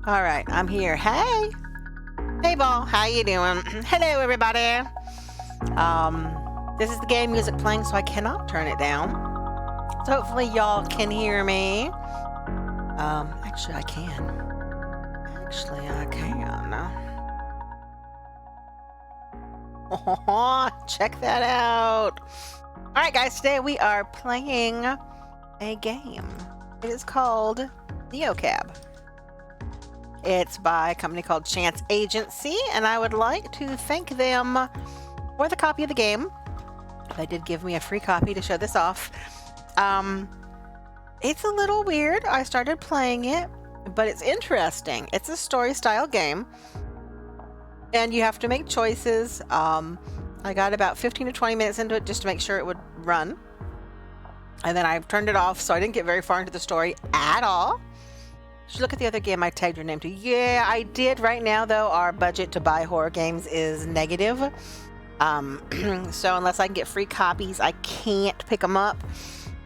All right, I'm here. Hey, hey, ball. How you doing? Hello, everybody. This is the game music playing, so I cannot turn it down. So hopefully y'all can hear me. Actually, I can. Check that out. All right, guys. Today we are playing a game. It is called Neocab. It's by a company called Chance Agency, and I would like to thank them for the copy of the game. They did give me a free copy to show this off. It's a little weird. I started playing it, but it's interesting. It's a story style game, and you have to make choices. I got about 15 to 20 minutes into it just to make sure it would run, and then I turned it off, so I didn't get very far into the story at all. Look at the other game I tagged your name to. Yeah, I did. Right now, though, our budget to buy horror games is negative. So unless I can get free copies, I can't pick them up.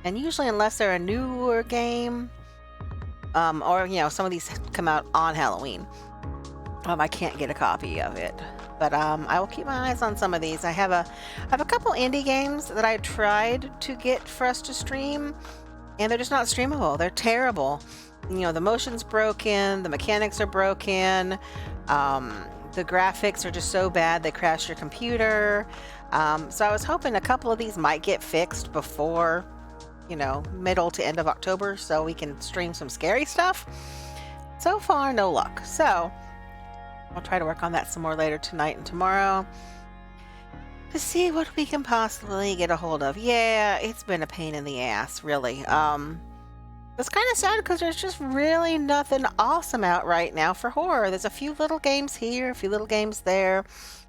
And usually, unless they're a newer game, or, you know, some of these come out on Halloween, I can't get a copy of it. But I will keep my eyes on some of these. I have a couple indie games that I tried to get for us to stream, and they're just not streamable. They're terrible. You know, the motion's broken, the mechanics are broken, the graphics are just so bad they crash your computer. So I was hoping a couple of these might get fixed before, you know, middle to end of October, so we can stream some scary stuff. So far, no luck. So I'll try to work on that some more later tonight and tomorrow to see what we can possibly get a hold of. Yeah, it's been a pain in the ass, really. It's kind of sad because there's just really nothing awesome out right now for horror. There's a few little games here, a few little games there.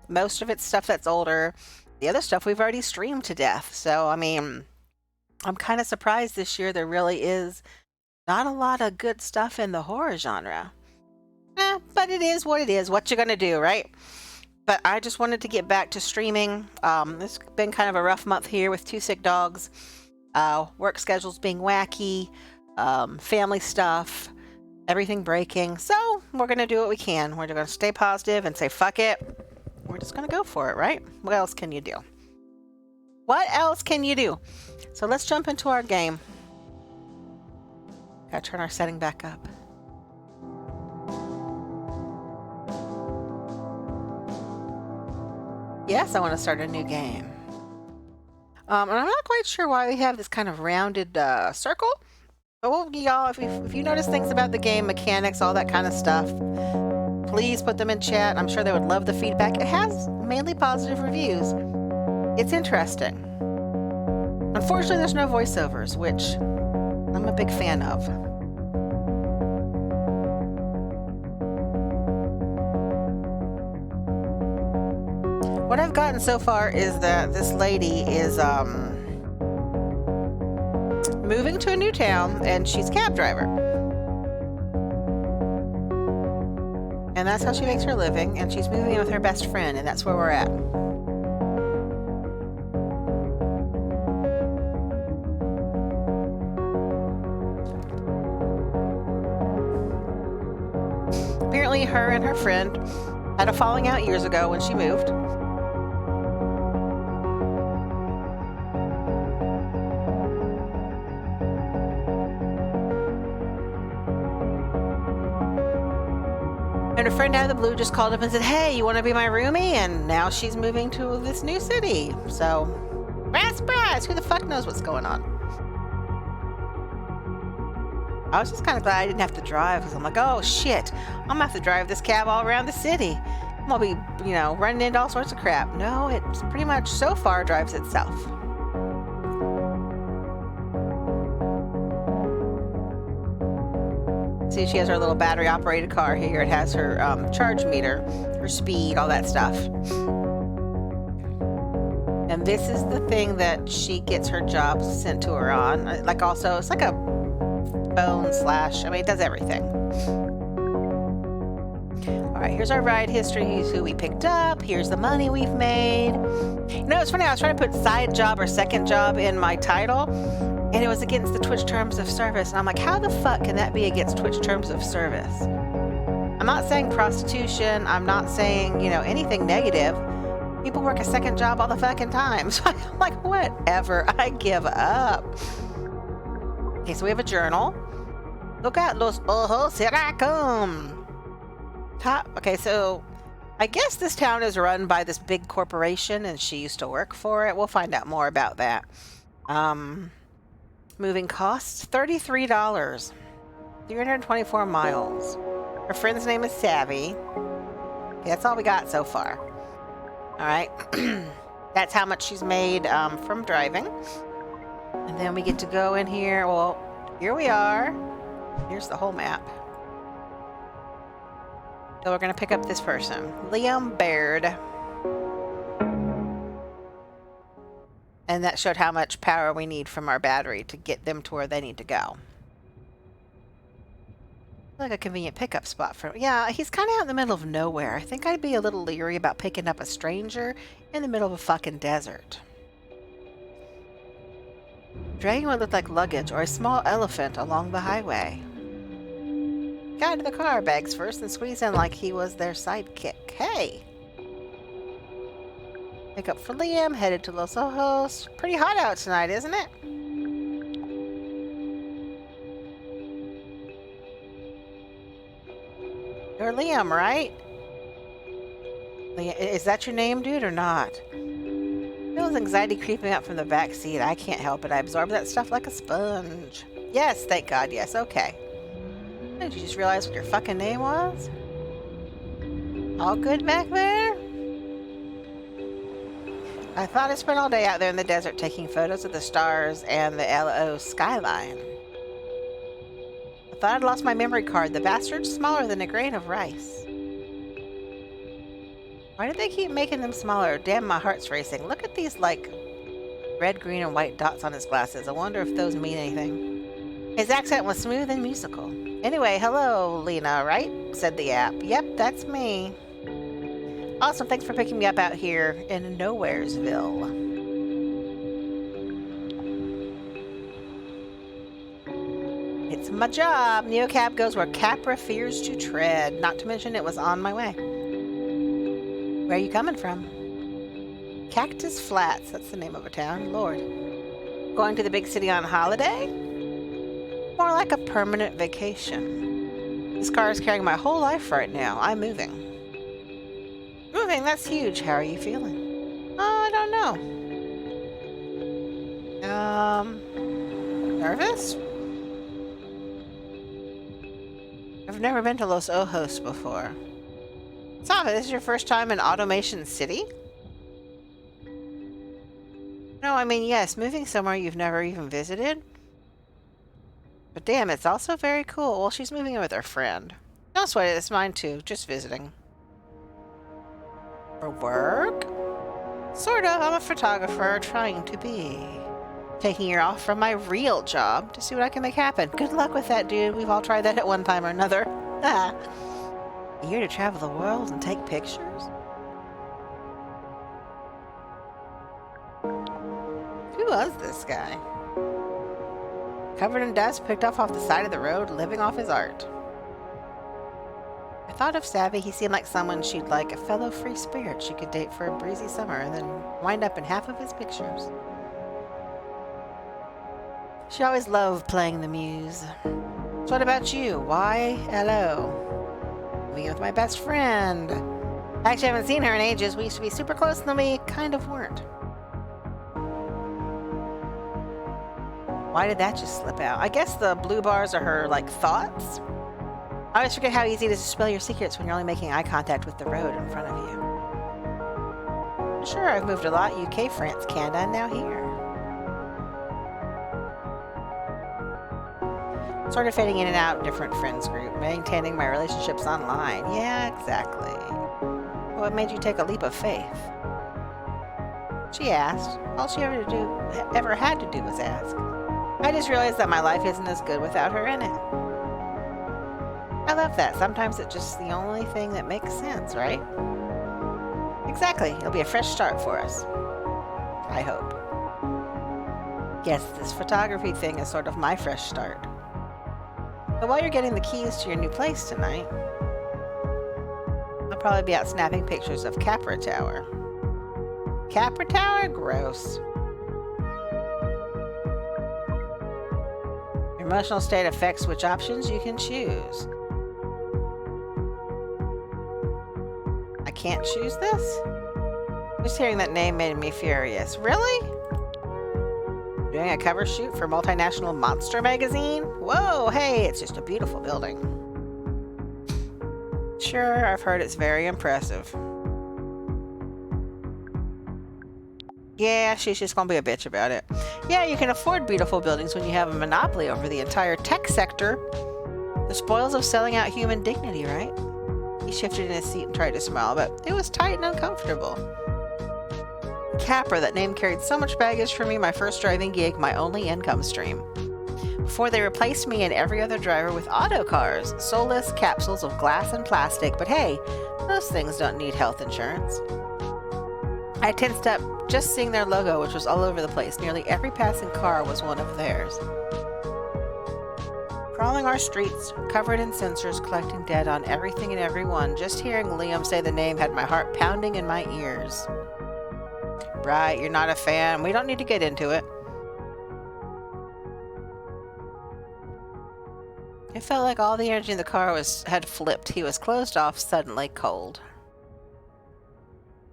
Most of it's stuff that's older. The other stuff we've already streamed to death. So, I mean, I'm kind of surprised this year there really is not a lot of good stuff in the horror genre. But it is what it is. What you gonna do, right? But I just wanted to get back to streaming. It's been kind of a rough month here with 2 sick dogs. Work schedules being wacky. Family stuff, everything breaking. So we're going to do what we can. We're going to stay positive and say, fuck it. We're just going to go for it, right? What else can you do? What else can you do? So let's jump into our game. Got to turn our setting back up. Yes, I want to start a new game. And I'm not quite sure why we have this kind of rounded circle. Well, y'all, if you notice things about the game, mechanics, all that kind of stuff, please put them in chat. I'm sure they would love the feedback. It has mainly positive reviews. It's interesting. Unfortunately, there's no voiceovers, which I'm a big fan of. What I've gotten so far is that this lady is moving to a new town, and she's a cab driver. And that's how she makes her living, and she's moving in with her best friend, and that's where we're at. Apparently, her and her friend had a falling out years ago when she moved. And her friend out of the blue just called up and said, hey, you want to be my roomie? And now she's moving to this new city. So, surprise! Who the fuck knows what's going on? I was just kind of glad I didn't have to drive, because I'm like, oh shit, I'm gonna have to drive this cab all around the city. I'm gonna be, you know, running into all sorts of crap. No, it's pretty much so far drives itself. See, she has her little battery operated car here. It has her charge meter, her speed, all that stuff. And this is the thing that she gets her jobs sent to her on. Like, also, it's like a phone slash, I mean, it does everything. All right, here's our ride history. Here's who we picked up. Here's the money we've made. You know, it's funny, I was trying to put side job or second job in my title, and it was against the Twitch terms of service. And I'm like, how the fuck can that be against Twitch terms of service? I'm not saying prostitution. I'm not saying, anything negative. People work a second job all the fucking time. So I'm like, whatever. I give up. Okay, so we have a journal. Look out, los ojos, here I come. Okay, so I guess this town is run by this big corporation and she used to work for it. We'll find out more about that. Moving costs, $33. 324 miles. Her friend's name is Savvy. Okay, that's all we got so far. All right. That's how much she's made from driving. And then we get to go in here. Well, here we are. Here's the whole map. So we're going to pick up this person, Liam Baird. And that showed how much power we need from our battery to get them to where they need to go. Like a convenient pickup spot for... Yeah, he's kind of out in the middle of nowhere. I think I'd be a little leery about picking up a stranger in the middle of a fucking desert. Dragging what looked like luggage or a small elephant along the highway. Got into the car, bags first, and squeezed in like he was their sidekick. Hey! Pick up for Liam, headed to Los Ojos. Pretty hot out tonight, isn't it? You're Liam, right? Is that your name, dude, or not? Feels anxiety creeping up from the back seat. I can't help it. I absorb that stuff like a sponge. Yes, thank God, yes, okay. Did you just realize what your fucking name was? All good back there? I thought I spent all day out there in the desert taking photos of the stars and the LO skyline. I thought I'd lost my memory card. The bastard's smaller than a grain of rice. Why did they keep making them smaller? Damn, my heart's racing. Look at these, like, red, green, and white dots on his glasses. I wonder if those mean anything. His accent was smooth and musical. Anyway, hello, Lena, right? Said the app. Yep, that's me. Awesome, thanks for picking me up out here in Nowheresville. It's my job. Neocab goes where Capra fears to tread. Not to mention it was on my way. Where are you coming from? Cactus Flats. That's the name of a town. Lord. Going to the big city on holiday? More like a permanent vacation. This car is carrying my whole life right now. I'm moving. Moving? That's huge. How are you feeling? Oh, I don't know. Nervous? I've never been to Los Ojos before. Sava, this is your first time in Automation City? No, I mean, yes, moving somewhere you've never even visited. But damn, it's also very cool. Well, she's moving in with her friend. Don't sweat it, it's mine too. Just visiting. For work? Sort of. I'm a photographer, trying to be. Taking a year off from my real job to see what I can make happen. Good luck with that, dude. We've all tried that at one time or another. A year to travel the world and take pictures? Who was this guy? Covered in dust, picked off the side of the road, living off his art. I thought of Savvy. He seemed like someone she'd like, a fellow free spirit she could date for a breezy summer and then wind up in half of his pictures. She always loved playing the muse. So what about you? Why, hello. Me with my best friend. Actually, I haven't seen her in ages. We used to be super close and then we kind of weren't. Why did that just slip out? I guess the blue bars are her, like, thoughts. I always forget how easy it is to spill your secrets when you're only making eye contact with the road in front of you. Sure, I've moved a lot. UK, France, Canada, and now here. Sort of fading in and out, different friends group, maintaining my relationships online. Yeah, exactly. What made you take a leap of faith? She asked. All she ever had to do was ask. I just realized that my life isn't as good without her in it. I love that. Sometimes it's just the only thing that makes sense, right? Exactly. It'll be a fresh start for us. I hope. Yes, this photography thing is sort of my fresh start. But while you're getting the keys to your new place tonight, I'll probably be out snapping pictures of Capra Tower. Capra Tower? Gross. Your emotional state affects which options you can choose. I can't choose this? Just hearing that name made me furious. Really? Doing a cover shoot for multinational monster magazine? Whoa, hey, it's just a beautiful building. Sure, I've heard it's very impressive. Yeah, she's just gonna be a bitch about it. Yeah, you can afford beautiful buildings when you have a monopoly over the entire tech sector. The spoils of selling out human dignity, right? He shifted in his seat and tried to smile, but it was tight and uncomfortable. Capra, that name carried so much baggage for me, my first driving gig, my only income stream. Before they replaced me and every other driver with auto cars, soulless capsules of glass and plastic, but hey, those things don't need health insurance. I tensed up just seeing their logo, which was all over the place. Nearly every passing car was one of theirs. Crawling our streets, covered in sensors, collecting data on everything and everyone, just hearing Liam say the name had my heart pounding in my ears. Right, you're not a fan. We don't need to get into it. It felt like all the energy in the car had flipped. He was closed off, suddenly cold.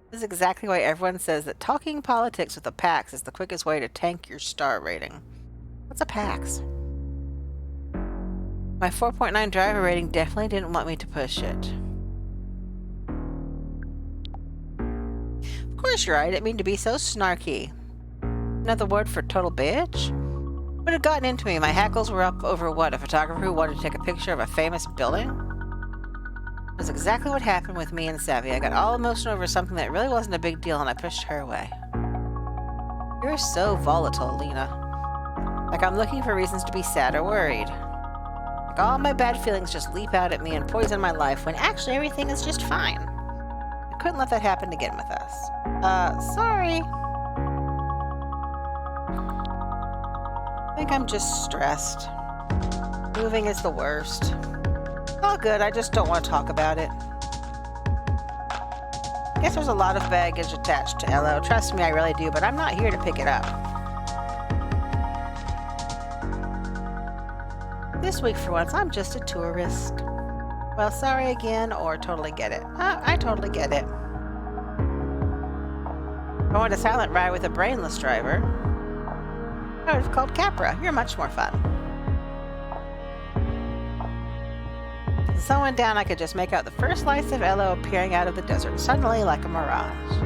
This is exactly why everyone says that talking politics with a PAX is the quickest way to tank your star rating. What's a PAX? My 4.9 driver rating definitely didn't want me to push it. Of course you're right, I didn't mean to be so snarky. Another word for total bitch? What had gotten into me? My hackles were up over what? A photographer who wanted to take a picture of a famous building? It was exactly what happened with me and Savvy. I got all emotional over something that really wasn't a big deal and I pushed her away. You're so volatile, Lena. Like I'm looking for reasons to be sad or worried. Like all my bad feelings just leap out at me and poison my life when actually everything is just fine. I couldn't let that happen again with us. Sorry. I think I'm just stressed. Moving is the worst. All good, I just don't want to talk about it. Guess there's a lot of baggage attached to LO. Trust me, I really do, but I'm not here to pick it up. This week, for once, I'm just a tourist. Well, sorry again, or totally get it. I totally get it. I want a silent ride with a brainless driver. I would have called Capra. You're much more fun. As the sun went down, I could just make out the first lights of Elo appearing out of the desert, suddenly like a mirage.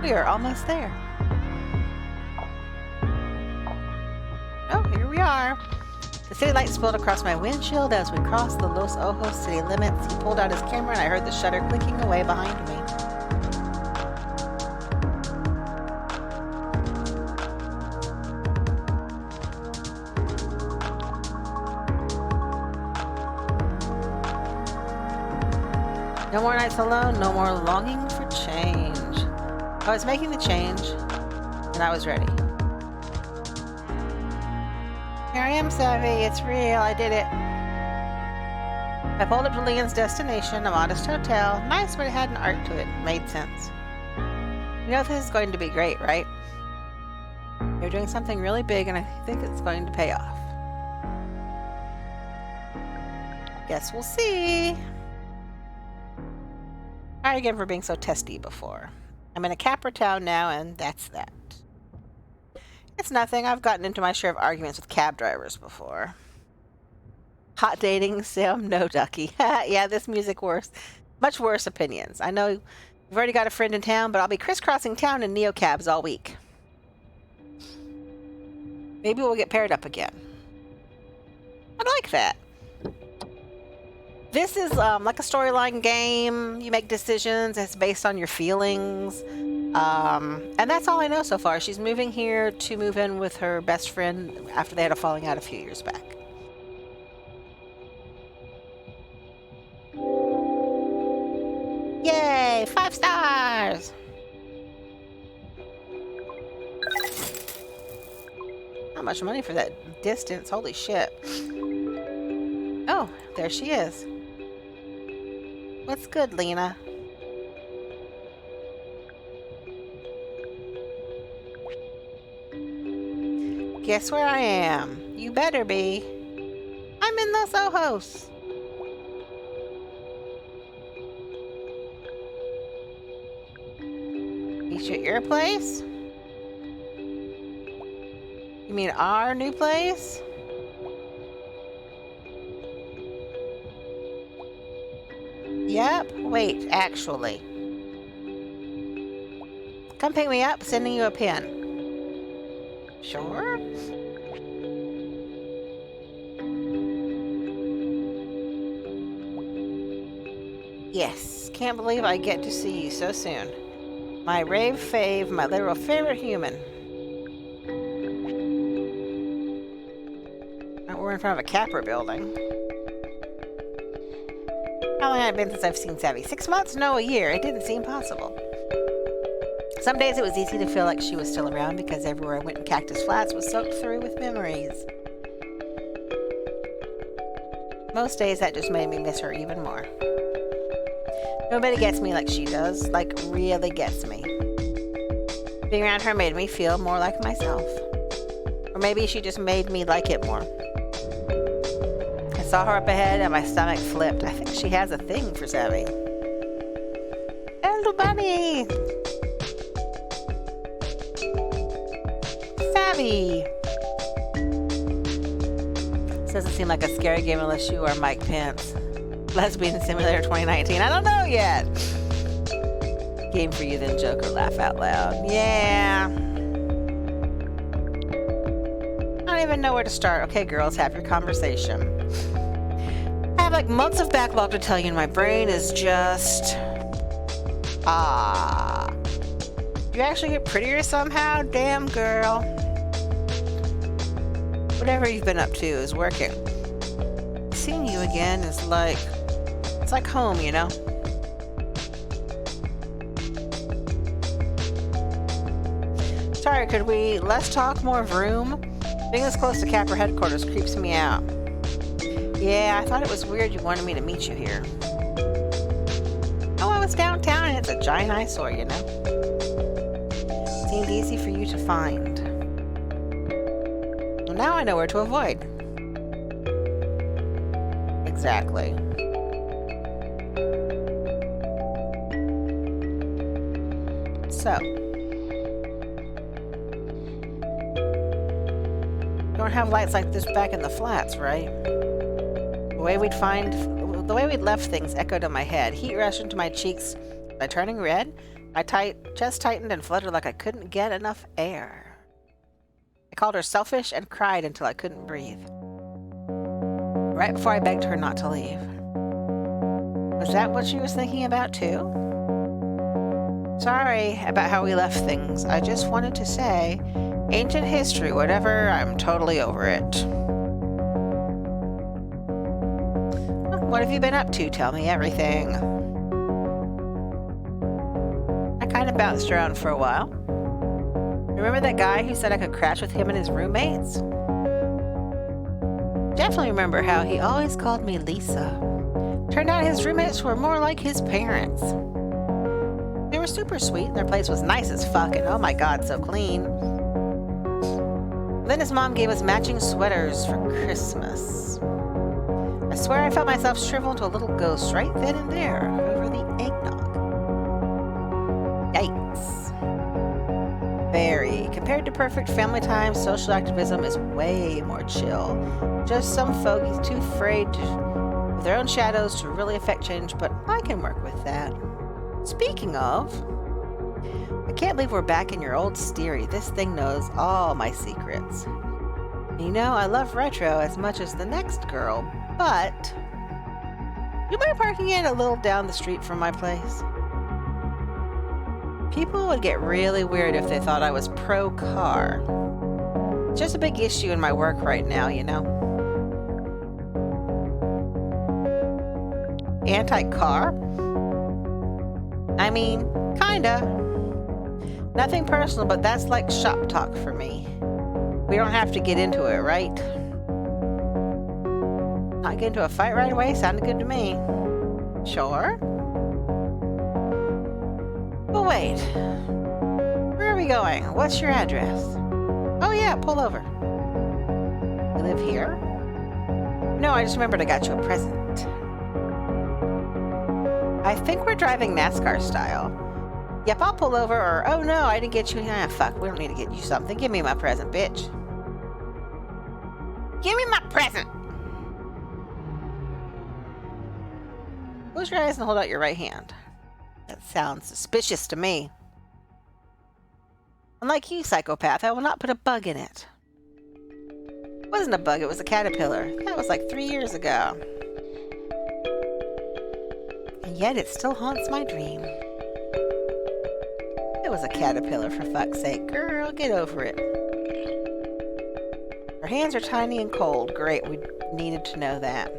We are almost there. Oh, here we are. The city lights spilled across my windshield as we crossed the Los Ojos city limits. He pulled out his camera and I heard the shutter clicking away behind me. No more nights alone, no more longing for change. I was making the change, and I was ready. Here I am, Savvy. It's real. I did it. I pulled up to Leon's destination, a modest hotel. Nice, but it had an art to it. Made sense. You know this is going to be great, right? You're doing something really big, and I think it's going to pay off. Guess we'll see. Sorry again for being so testy before. I'm in a Capra town now, and that's that. It's nothing. I've gotten into my share of arguments with cab drivers before. Hot dating, Sam? No, Ducky. Yeah, this music worse. Much worse opinions. I know you've already got a friend in town, but I'll be crisscrossing town in neocabs all week. Maybe we'll get paired up again. I'd like that. This is like a storyline game. You make decisions. It's based on your feelings. And that's all I know so far. She's moving here to move in with her best friend after they had a falling out a few years back. Yay! 5 stars! Not much money for that distance. Holy shit. Oh, there she is. What's good, Lena? Guess where I am? You better be. I'm in Los Ojos. Meet you at your place? You mean our new place? Yep. Wait, actually. Come pick me up, sending you a pin. Sure. Yes. Can't believe I get to see you so soon. My rave fave, my literal favorite human. We're in front of a Capra building. How long has it been since I've seen Savvy? 6 months? No, a year. It didn't seem possible. Some days it was easy to feel like she was still around because everywhere I went in Cactus Flats was soaked through with memories. Most days that just made me miss her even more. Nobody gets me like she does, like really gets me. Being around her made me feel more like myself. Or maybe she just made me like it more. I saw her up ahead and my stomach flipped. I think she has a thing for Savvy. Hello, bunny! Savvy! This doesn't seem like a scary game unless you are Mike Pence. Lesbian Simulator 2019. I don't know yet. Game for you then, Joker. Laugh out loud. Yeah. I don't even know where to start. Okay, girls, have your conversation. I have like months of backlog to tell you, and my brain is just... You actually get prettier somehow? Damn, girl. Whatever you've been up to is working. Seeing you again is like... It's like home, you know? Sorry, could we less talk, more vroom? Being this close to Capra headquarters creeps me out. Yeah, I thought it was weird you wanted me to meet you here. Oh, I was downtown and it's a giant eyesore, you know? Seemed easy for you to find. Well, now I know where to avoid. Exactly. So, don't have lights like this back in the flats, right? The way we'd left things echoed in my head. Heat rushed into my cheeks by turning red. My chest tightened and fluttered like I couldn't get enough air. I called her selfish and cried until I couldn't breathe. Right before I begged her not to leave. Was that what she was thinking about too? Sorry about how we left things. I just wanted to say, ancient history, whatever, I'm totally over it. What have you been up to? Tell me everything. I kind of bounced around for a while. Remember that guy who said I could crash with him and his roommates? Definitely remember how he always called me Lisa. Turned out his roommates were more like his parents. They were super sweet and their place was nice as fuck and oh my god, so clean. Then his mom gave us matching sweaters for Christmas. I swear I felt myself shrivel into a little ghost right then and there over the eggnog. Yikes. Very. Compared to perfect family time, social activism is way more chill. Just some fogies too afraid of their own shadows to really affect change, but I can work with that. Speaking of, I can't believe we're back in your old steery. This thing knows all my secrets. You know, I love retro as much as the next girl, but you mind parking it a little down the street from my place? People would get really weird if they thought I was pro-car. It's just a big issue in my work right now, you know? Anti-car? I mean, kinda. Nothing personal, but that's like shop talk for me. We don't have to get into it, right? Not get into a fight right away sounded good to me. Sure. But wait. Where are we going? What's your address? Oh yeah, pull over. You live here? No, I just remembered I got you a present. I think we're driving NASCAR style. Yep, I'll pull over, or oh no, I didn't get you. Ah, fuck, we don't need to get you something. Give me my present, bitch. Give me my present! Close your eyes and hold out your right hand. That sounds suspicious to me. Unlike you, psychopath, I will not put a bug in it. It wasn't a bug, it was a caterpillar. That was like 3 years ago. And yet it still haunts my dream. It was a caterpillar, for fuck's sake. Girl, get over it. Her hands are tiny and cold. Great, we needed to know that.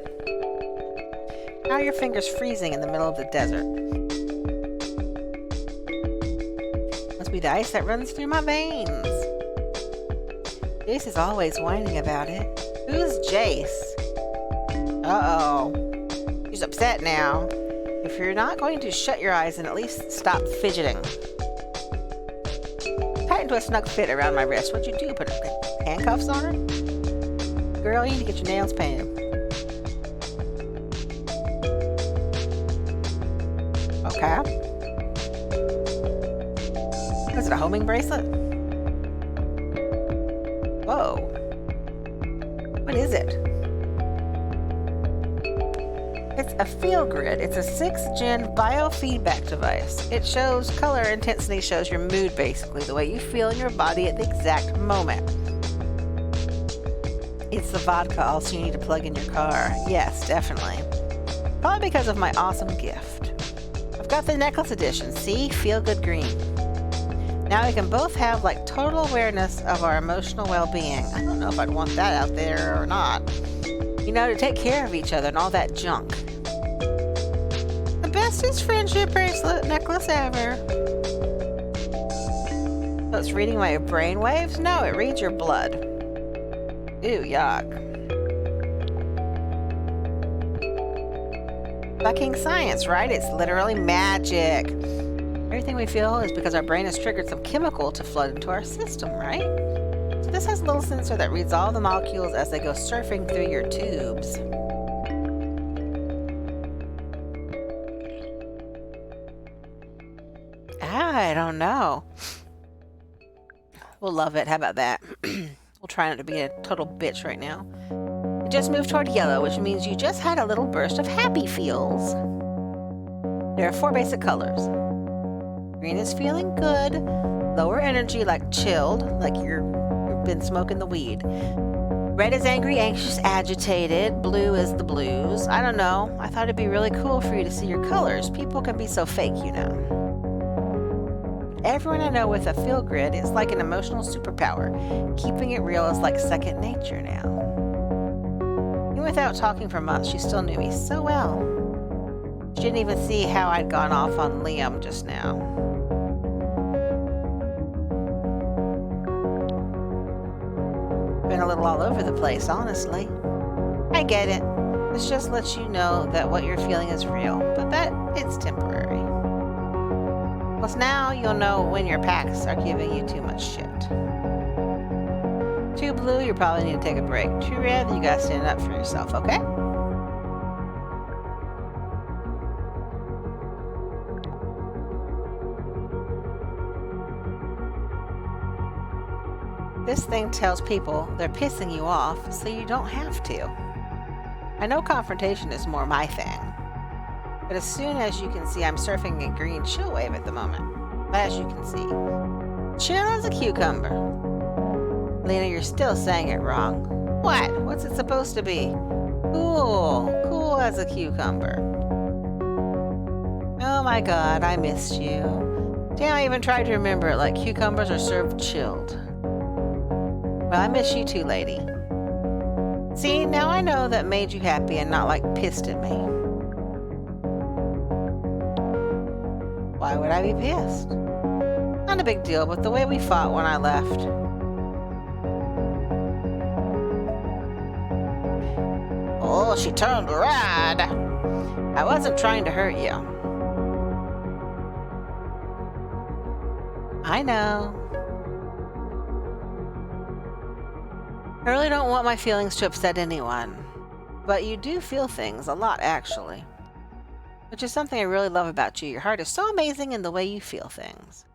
How are your fingers freezing in the middle of the desert? Must be the ice that runs through my veins. Jace is always whining about it. Who's Jace? Uh-oh. She's upset now. If you're not going to shut your eyes and at least stop fidgeting. Tighten to a snug fit around my wrist. What'd you do? Put handcuffs on her? Girl, you need to get your nails painted. Okay. Is it a homing bracelet? Whoa. What is it? It's a feel grid. It's a 6th gen biofeedback device. It shows color intensity, shows your mood basically, the way you feel in your body at the exact moment. It's the vodka also you need to plug in your car. Yes, definitely. Probably because of my awesome gift. I've got the necklace edition. See? Feel good green. Now we can both have like total awareness of our emotional well-being. I don't know if I'd want that out there or not. You know, to take care of each other and all that junk. The bestest friendship bracelet necklace ever. So it's reading my brain waves? No, it reads your blood. Ew, yuck. Fucking science, right? It's literally magic. Everything we feel is because our brain has triggered some chemical to flood into our system, right? So this has a little sensor that reads all the molecules as they go surfing through your tubes. I don't know. We'll love it. How about that? We'll try not to be a total bitch right now. It just moved toward yellow, which means you just had a little burst of happy feels. There are 4 basic colors. Green is feeling good. Lower energy, like chilled, like you've been smoking the weed. Red is angry, anxious, agitated. Blue is the blues. I don't know. I thought it'd be really cool for you to see your colors. People can be so fake, you know. Everyone I know with a feel grid is like an emotional superpower. Keeping it real is like second nature now. Even without talking for months, she still knew me so well. She didn't even see how I'd gone off on Liam just now. Been a little all over the place, honestly. I get it. This just lets you know that what you're feeling is real, but that it's temporary. Plus now you'll know when your packs are giving you too much shit. Too blue, you probably need to take a break. Too red, you gotta stand up for yourself, okay? This thing tells people they're pissing you off so you don't have to. I know confrontation is more my thing. But as soon as you can see, I'm surfing a green chill wave at the moment. As you can see. Chill as a cucumber. Lena, you're still saying it wrong. What? What's it supposed to be? Cool. Cool as a cucumber. Oh my god, I missed you. Damn, I even tried to remember it, like cucumbers are served chilled. Well, I miss you too, lady. See, now I know that made you happy and not like pissed at me. Why would I be pissed? Not a big deal, but the way we fought when I left. until she turned red. I wasn't trying to hurt you. I know. I really don't want my feelings to upset anyone, but you do feel things a lot, actually, which is something I really love about you. Your heart is so amazing in the way you feel things.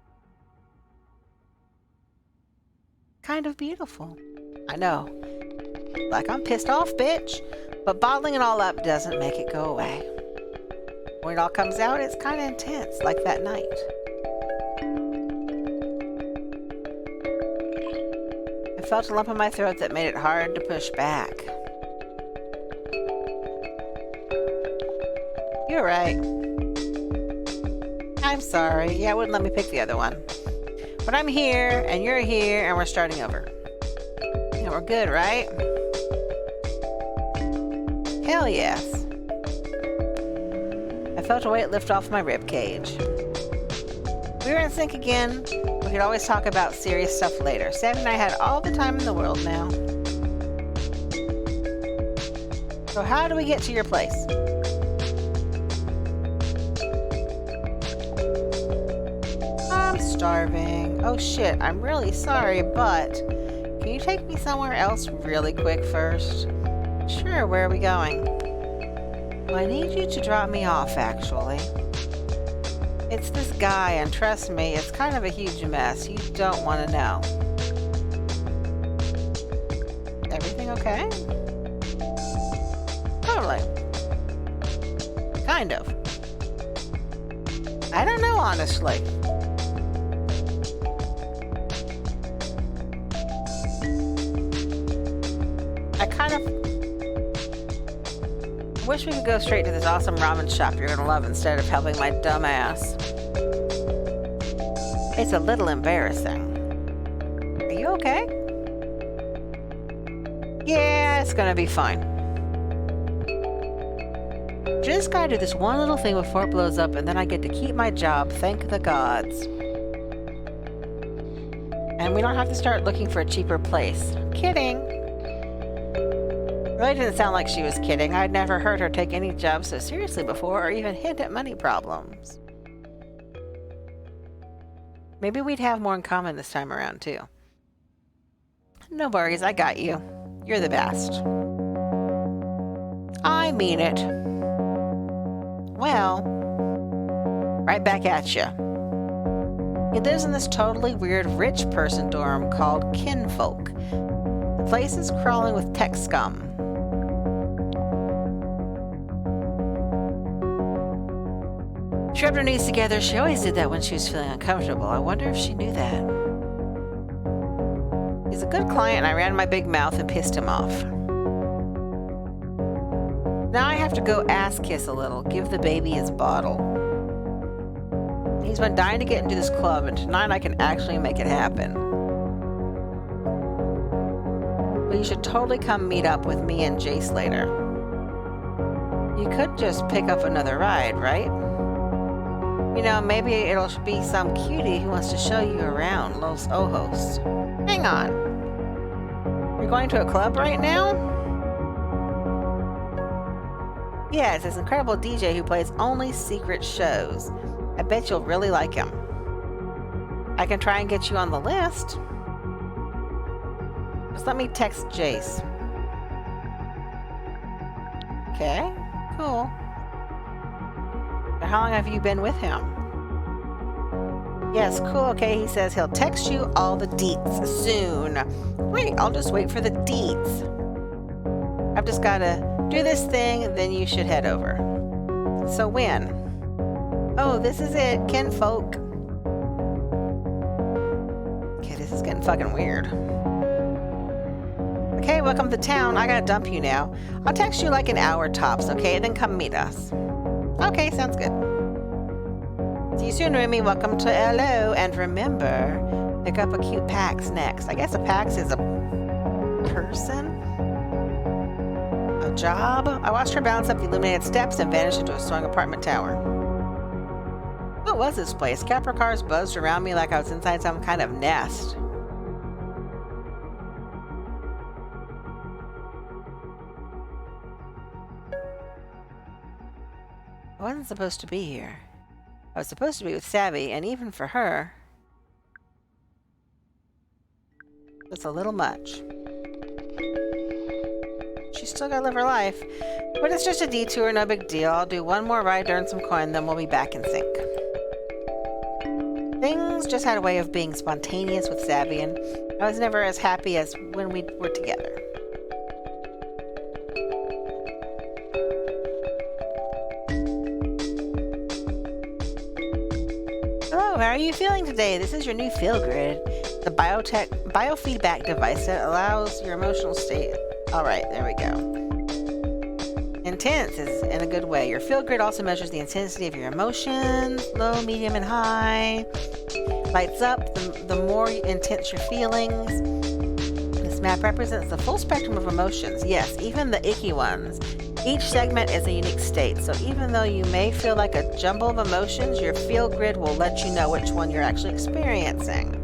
Kind of beautiful. I know. Like I'm pissed off, bitch, but bottling it all up doesn't make it go away. When it all comes out, it's kind of intense, like that night. I felt a lump in my throat that made it hard to push back. You're right. I'm sorry. Yeah, it wouldn't let me pick the other one. But I'm here, and you're here, and we're starting over. And we're good, right? Hell yes. I felt a weight lift off my rib cage. We were in sync again. We could always talk about serious stuff later. Sammy and I had all the time in the world now. So how do we get to your place? I'm starving. Oh shit, I'm really sorry, but can you take me somewhere else really quick first? Sure, where are we going? Well, I need you to drop me off, actually. It's this guy, and trust me, it's kind of a huge mess. You don't want to know. Everything okay? Totally. Kind of. I don't know, honestly. I kind of wish we could go straight to this awesome ramen shop you're gonna love instead of helping my dumb ass. It's a little embarrassing. Are you okay? Yeah, it's gonna be fine. Just gotta do this one little thing before it blows up, and then I get to keep my job, thank the gods. And we don't have to start looking for a cheaper place. Kidding. Really didn't sound like she was kidding. I'd never heard her take any job so seriously before or even hint at money problems. Maybe we'd have more in common this time around, too. No worries, I got you. You're the best. I mean it. Well, right back at you. He lives in this totally weird rich person dorm called Kinfolk. The place is crawling with tech scum. She rubbed her knees together. She always did that when she was feeling uncomfortable. I wonder if she knew that. He's a good client, and I ran my big mouth and pissed him off. Now I have to go ass kiss a little, give the baby his bottle. He's been dying to get into this club, and tonight I can actually make it happen. But you should totally come meet up with me and Jace later. You could just pick up another ride, right? You know, maybe it'll be some cutie who wants to show you around Los Ojos. Hang on. You're going to a club right now? Yeah, it's this incredible DJ who plays only secret shows. I bet you'll really like him. I can try and get you on the list. Just let me text Jace. Okay, cool. How long have you been with him? Yes, cool, okay. He says he'll text you all the deets soon. Great, I'll just wait for the deets. I've just got to do this thing, then you should head over. So when? Oh, this is it, Kinfolk. Okay, this is getting fucking weird. Okay, welcome to town. I gotta dump you now. I'll text you like an hour tops, okay? Then come meet us. Okay, sounds good. See you soon, Remy. Welcome to LO. And remember, pick up a cute Pax next. I guess a Pax is a person? A job? I watched her bounce up the illuminated steps and vanish into a soaring apartment tower. What was this place? Capra cars buzzed around me like I was inside some kind of nest. wasn't supposed to be here. I was supposed to be with Savvy, and even for her, it's a little much. She's still gotta live her life, but it's just a detour, no big deal. I'll do one more ride to earn some coin, then we'll be back in sync. Things just had a way of being spontaneous with Savvy, and I was never as happy as when we were together. Hello, how are you feeling today? This is your new Feel Grid, the biofeedback device that allows your emotional state. Alright, there we go. Intense is in a good way. Your Feel Grid also measures the intensity of your emotions, low, medium, and high. Lights up the more intense your feelings. This map represents the full spectrum of emotions. Yes, even the icky ones. Each segment is a unique state, so even though you may feel like a jumble of emotions, your Feel Grid will let you know which one you're actually experiencing.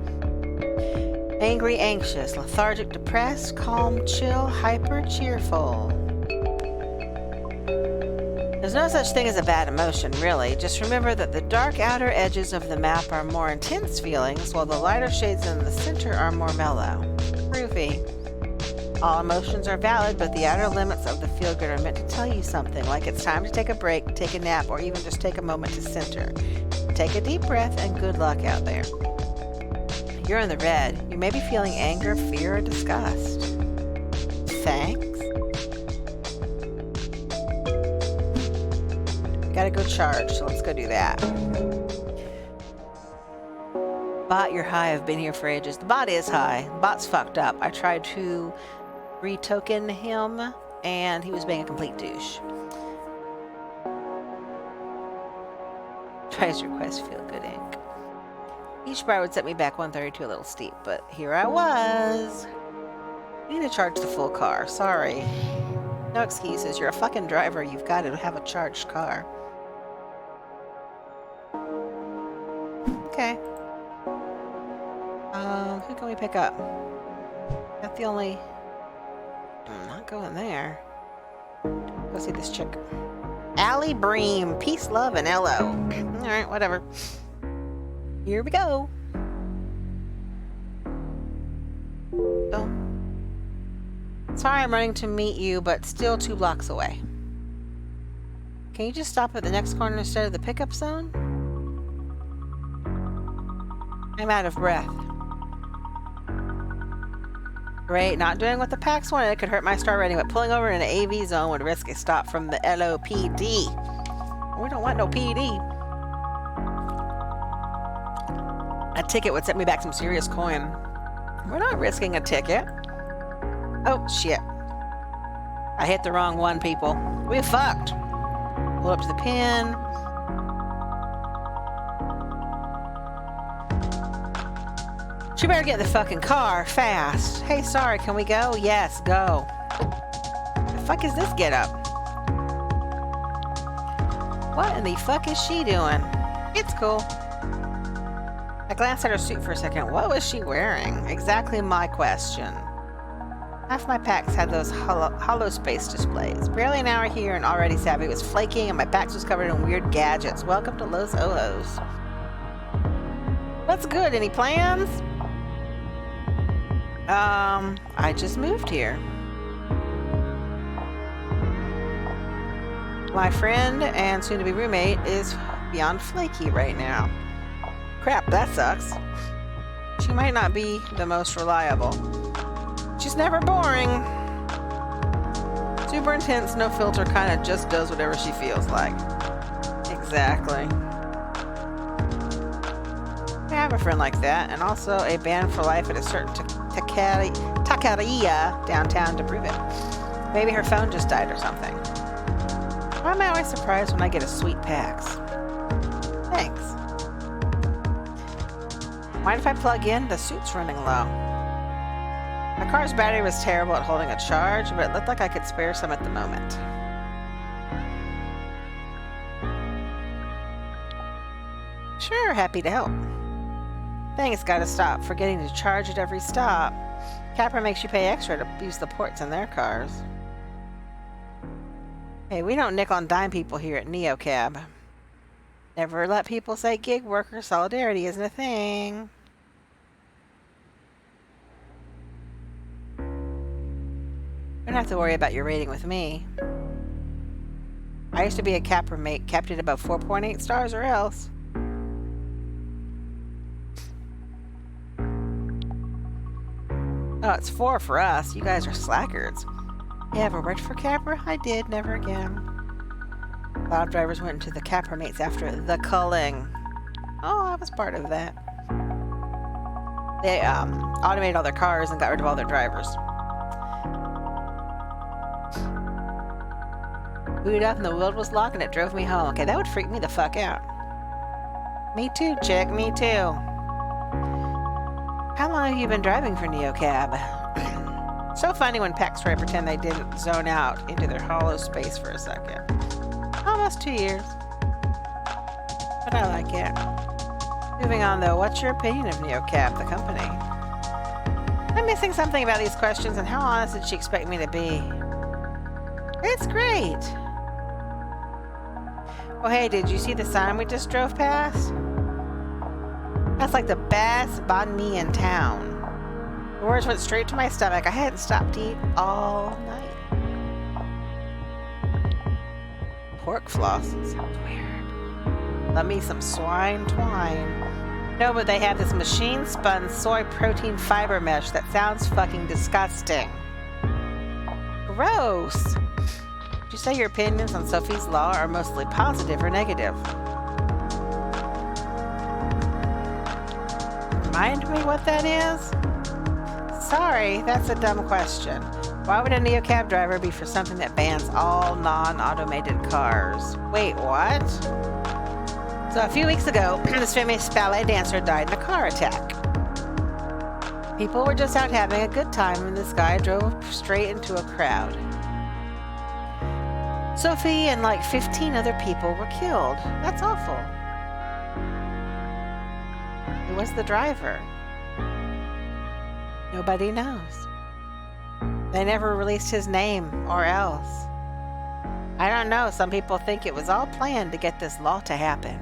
Angry, anxious, lethargic, depressed, calm, chill, hyper, cheerful. There's no such thing as a bad emotion, really. Just remember that the dark outer edges of the map are more intense feelings, while the lighter shades in the center are more mellow. Groovy. All emotions are valid, but the outer limits of the Feel Grid are meant to tell you something, like it's time to take a break, take a nap, or even just take a moment to center. Take a deep breath, and good luck out there. You're in the red. You may be feeling anger, fear, or disgust. Thanks. Gotta go charge, so let's go do that. Bot, you're high. I've been here for ages. The bot is high. Bot's fucked up. I tried to retoken him, and he was being a complete douche. Tries request Feel Good Inc. Each bar would set me back 132 a little steep, but here I was. I need to charge the full car. Sorry. No excuses. You're a fucking driver. You've got to have a charged car. Okay. Who can we pick up? Not the only... I'm not going there. Go see this chick. Allie Bream. Peace, love, and LO. Alright, whatever. Here we go. So. Sorry I'm running to meet you, but still 2 blocks away. Can you just stop at the next corner instead of the pickup zone? I'm out of breath. Great, not doing what the PAX wanted. It could hurt my star rating, but pulling over in an AV zone would risk a stop from the LOPD. We don't want no PD. A ticket would set me back some serious coin. We're not risking a ticket. Oh, shit. I hit the wrong one, people. We fucked. Pull up to the pin. She better get in the fucking car fast. Hey, sorry, can we go? Yes, go. The fuck is this get up? What in the fuck is she doing? It's cool. I glanced at her suit for a second. What was she wearing? Exactly my question. Half my packs had those hollow space displays. Barely an hour here and already Savvy was flaking and my packs was covered in weird gadgets. Welcome to Los Ojos. What's good? Any plans? I just moved here. My friend and soon-to-be roommate is beyond flaky right now. Crap, that sucks. She might not be the most reliable. She's never boring. Super intense, no filter, kind of just does whatever she feels like. Exactly. I have a friend like that, and also a band for life at a certain taqueria downtown to prove it. Maybe her phone just died or something. Why am I always surprised when I get a sweet PAX? Thanks. Mind if I plug in? The suit's running low. My car's battery was terrible at holding a charge, but it looked like I could spare some at the moment. Sure, happy to help. Thanks, gotta stop forgetting to charge at every stop. Capra makes you pay extra to use the ports in their cars. Hey, we don't nickel and dime people here at NeoCab. Never let people say gig worker solidarity isn't a thing. You don't have to worry about your rating with me. I used to be a capper mate, capped at above 4.8 stars or else. Oh, it's 4 for us. You guys are slackers. You ever worked for Capra? I did, never again. A lot of drivers went into the Capra mates after the culling. Oh, I was part of that. They automated all their cars and got rid of all their drivers. Booted up and the wheel was locked and it drove me home. Okay, that would freak me the fuck out. Me too, chick, me too. How long have you been driving for NeoCab? So funny when packs try to pretend they didn't zone out into their hollow space for a second. Almost 2 years. But I like it. Moving on though, what's your opinion of NeoCab, the company? I'm missing something about these questions, and how honest did she expect me to be? It's great! Oh hey, did you see the sign we just drove past? That's like the best banh mi in town. The words went straight to my stomach. I hadn't stopped to eat all night. Pork floss. Sounds weird. Love me some swine twine. No, but they have this machine spun soy protein fiber mesh that sounds fucking disgusting. Gross. Would you say your opinions on Sophie's Law are mostly positive or negative? Remind me what that is? Sorry, that's a dumb question. Why would a NeoCab driver be for something that bans all non-automated cars? Wait, what? So a few weeks ago, this famous ballet dancer died in a car attack. People were just out having a good time and this guy drove straight into a crowd. Sophie and like 15 other people were killed. That's awful. Who was the driver? Nobody knows. They never released his name or else. I don't know. Some people think it was all planned to get this law to happen.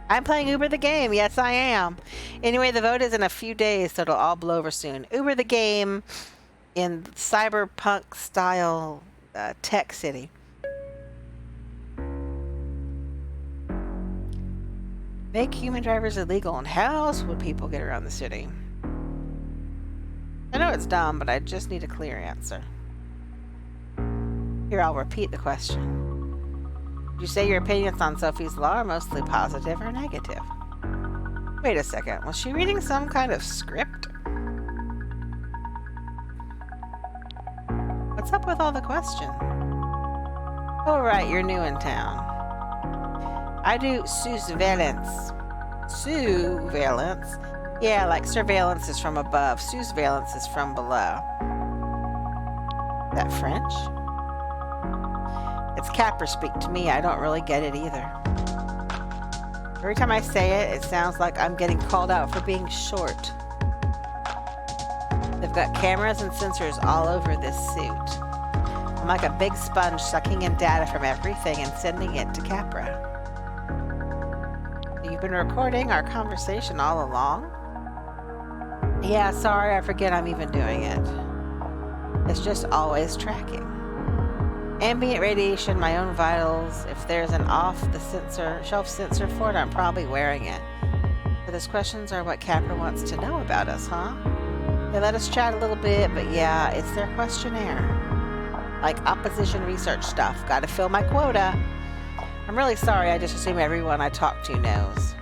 I'm playing Uber the game. Yes, I am. Anyway, the vote is in a few days, so it'll all blow over soon. Uber the game in cyberpunk style tech city. Make human drivers illegal, and how else would people get around the city? I know it's dumb, but I just need a clear answer. Here, I'll repeat the question. Would you say your opinions on Sophie's Law are mostly positive or negative? Wait a second, was she reading some kind of script? What's up with all the questions? Oh right, you're new in town. I do surveillance. Surveillance? Yeah, like surveillance is from above. Surveillance is from below. That French? It's Capper speak to me. I don't really get it either. Every time I say it, it sounds like I'm getting called out for being short. They've got cameras and sensors all over this suit. I'm like a big sponge sucking in data from everything and sending it to Capra. You've been recording our conversation all along? Yeah, sorry, I forget I'm even doing it. It's just always tracking. Ambient radiation, my own vitals. If there's an off-the-shelf sensor for it, I'm probably wearing it. So those questions are what Capra wants to know about us, huh? They let us chat a little bit, but yeah, it's their questionnaire. Like opposition research stuff. Gotta fill my quota. I'm really sorry, I just assume everyone I talk to knows.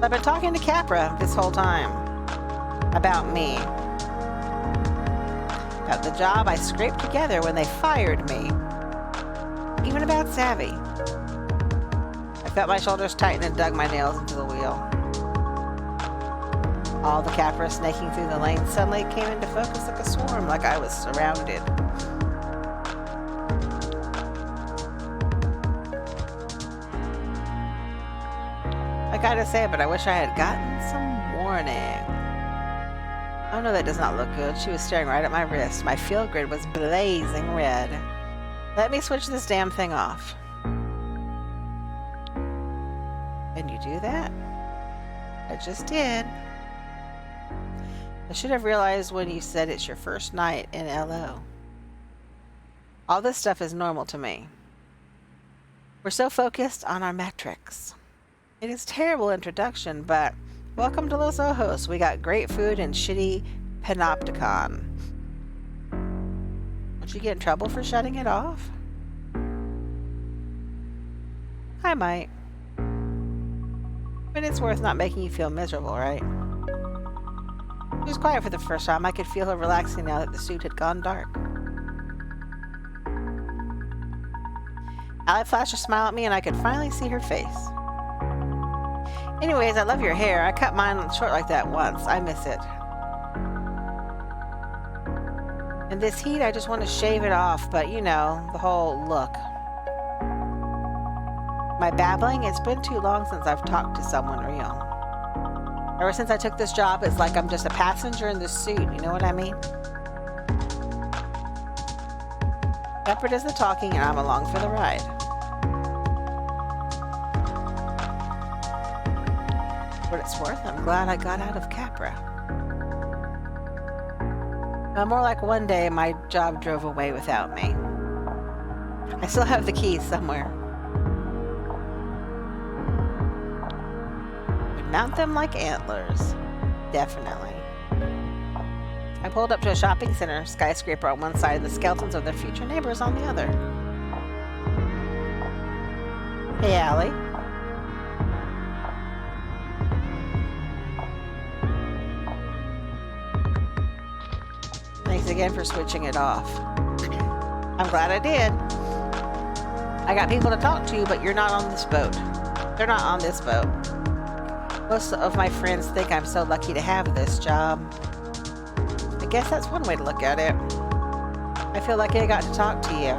I've been talking to Capra this whole time. About me. About the job I scraped together when they fired me. Even about Savvy. I felt my shoulders tighten and dug my nails into the wheel. All the Capra snaking through the lane suddenly came into focus like a swarm, like I was surrounded. I gotta say, but I wish I had gotten some warning. Oh no, that does not look good. She was staring right at my wrist. My field grid was blazing red. Let me switch this damn thing off. Can you do that? I just did. I should have realized when you said it's your first night in LO. All this stuff is normal to me. We're so focused on our metrics. It is a terrible introduction, but welcome to Los Ojos. We got great food and shitty panopticon. Won't you get in trouble for shutting it off? I might. But it's worth not making you feel miserable, right? She was quiet for the first time. I could feel her relaxing now that the suit had gone dark. Allie flashed a smile at me and I could finally see her face. Anyways, I love your hair. I cut mine short like that once. I miss it. In this heat, I just want to shave it off, but you know, the whole look. My babbling, it's been too long since I've talked to someone real. Ever since I took this job, it's like I'm just a passenger in this suit, you know what I mean? Pepper does the talking and I'm along for the ride. What it's worth, I'm glad I got out of Capra. More like one day my job drove away without me. I still have the keys somewhere. Would mount them like antlers. Definitely. I pulled up to a shopping center, skyscraper on one side and the skeletons of their future neighbors on the other. Hey, Allie. Thanks again for switching it off. I'm glad I did. I got people to talk to, but you're not on this boat. They're not on this boat. Most of my friends think I'm so lucky to have this job. I guess that's one way to look at it. I feel lucky I got to talk to you.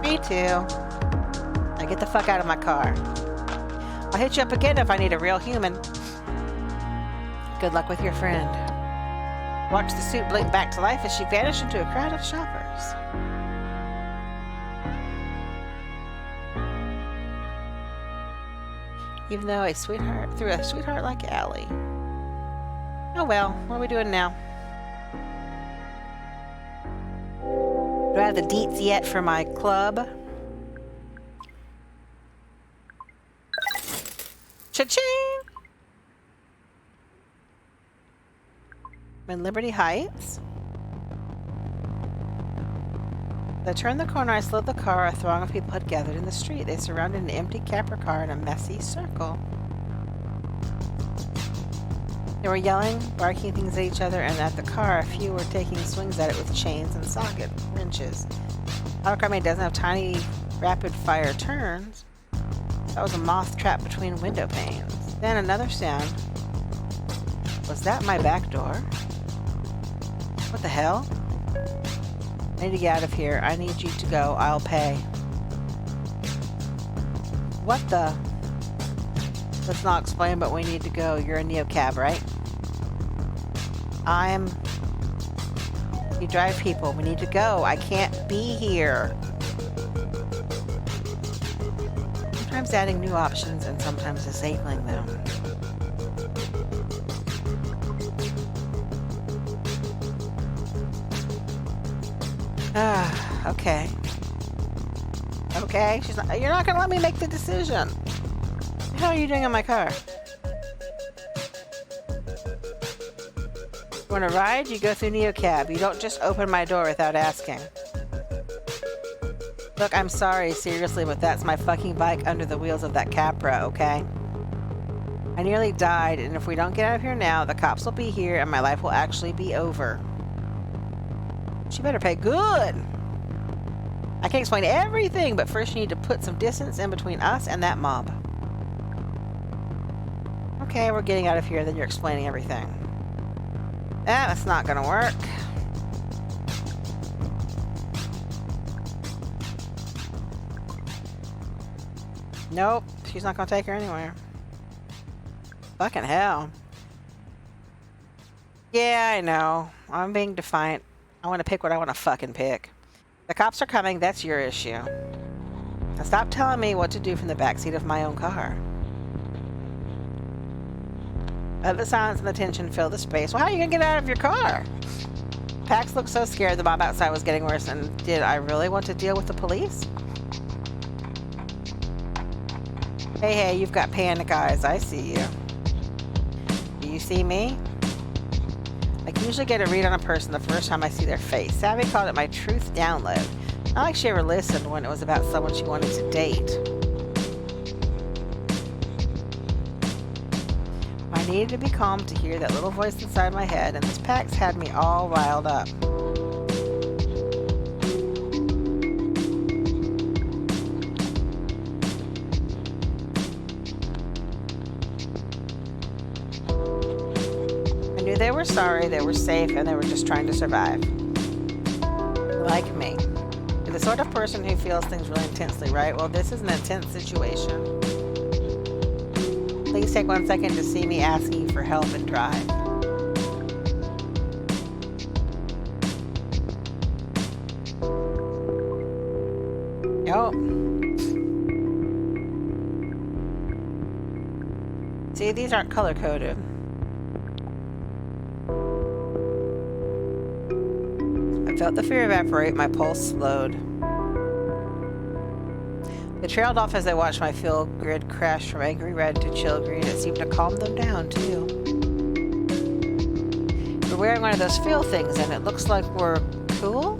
Me too. Now get the fuck out of my car. I'll hit you up again if I need a real human. Good luck with your friend. Watch the suit blink back to life as she vanished into a crowd of shoppers. Even though through a sweetheart like Allie. Oh well, what are we doing now? Do I have the deets yet for my club? Cha-ching! I'm in Liberty Heights. As I turned the corner, I slowed the car. A throng of people had gathered in the street. They surrounded an empty Capra car in a messy circle. They were yelling, barking things at each other and at the car. A few were taking swings at it with chains and socket wrenches. Our car doesn't have tiny, rapid-fire turns. That was a moth trapped between window panes. Then another sound. Was that my back door? What the hell? I need to get out of here. I need you to go. I'll pay. What the? Let's not explain, but we need to go. You're a neocab, right? You drive people. We need to go. I can't be here. Sometimes adding new options and sometimes disabling them. Okay. Okay, you're not gonna let me make the decision. What the hell are you doing in my car? You wanna ride? You go through neocab. You don't just open my door without asking. Look, I'm sorry, seriously, but that's my fucking bike under the wheels of that Capra, okay? I nearly died, and if we don't get out of here now, the cops will be here and my life will actually be over. She better pay good. I can explain everything, but first you need to put some distance in between us and that mob. Okay, we're getting out of here, then you're explaining everything. That's not gonna work. Nope, she's not gonna take her anywhere. Fucking hell. Yeah, I know. I'm being defiant. I want to pick what I want to fucking pick. The cops are coming. That's your issue. Now stop telling me what to do from the backseat of my own car. Let the silence and the tension fill the space. Well, how are you going to get out of your car? Pax looked so scared the mob outside was getting worse, and did I really want to deal with the police? Hey, you've got panic eyes. I see you. Do you see me? I can usually get a read on a person the first time I see their face. Savvy called it my truth download. Not like she ever listened when it was about someone she wanted to date. I needed to be calm to hear that little voice inside my head, and this Pax had me all riled up. I knew they were sorry, they were safe, and they were just trying to survive. Like me. You're the sort of person who feels things really intensely, right? Well, this is an intense situation. Please take 1 second to see me asking you for help and drive. Nope. See, these aren't color-coded. I felt the fear evaporate, my pulse slowed. They trailed off as I watched my field grid crash from angry red to chill green. It seemed to calm them down, too. We're wearing one of those feel things, and it looks like we're cool?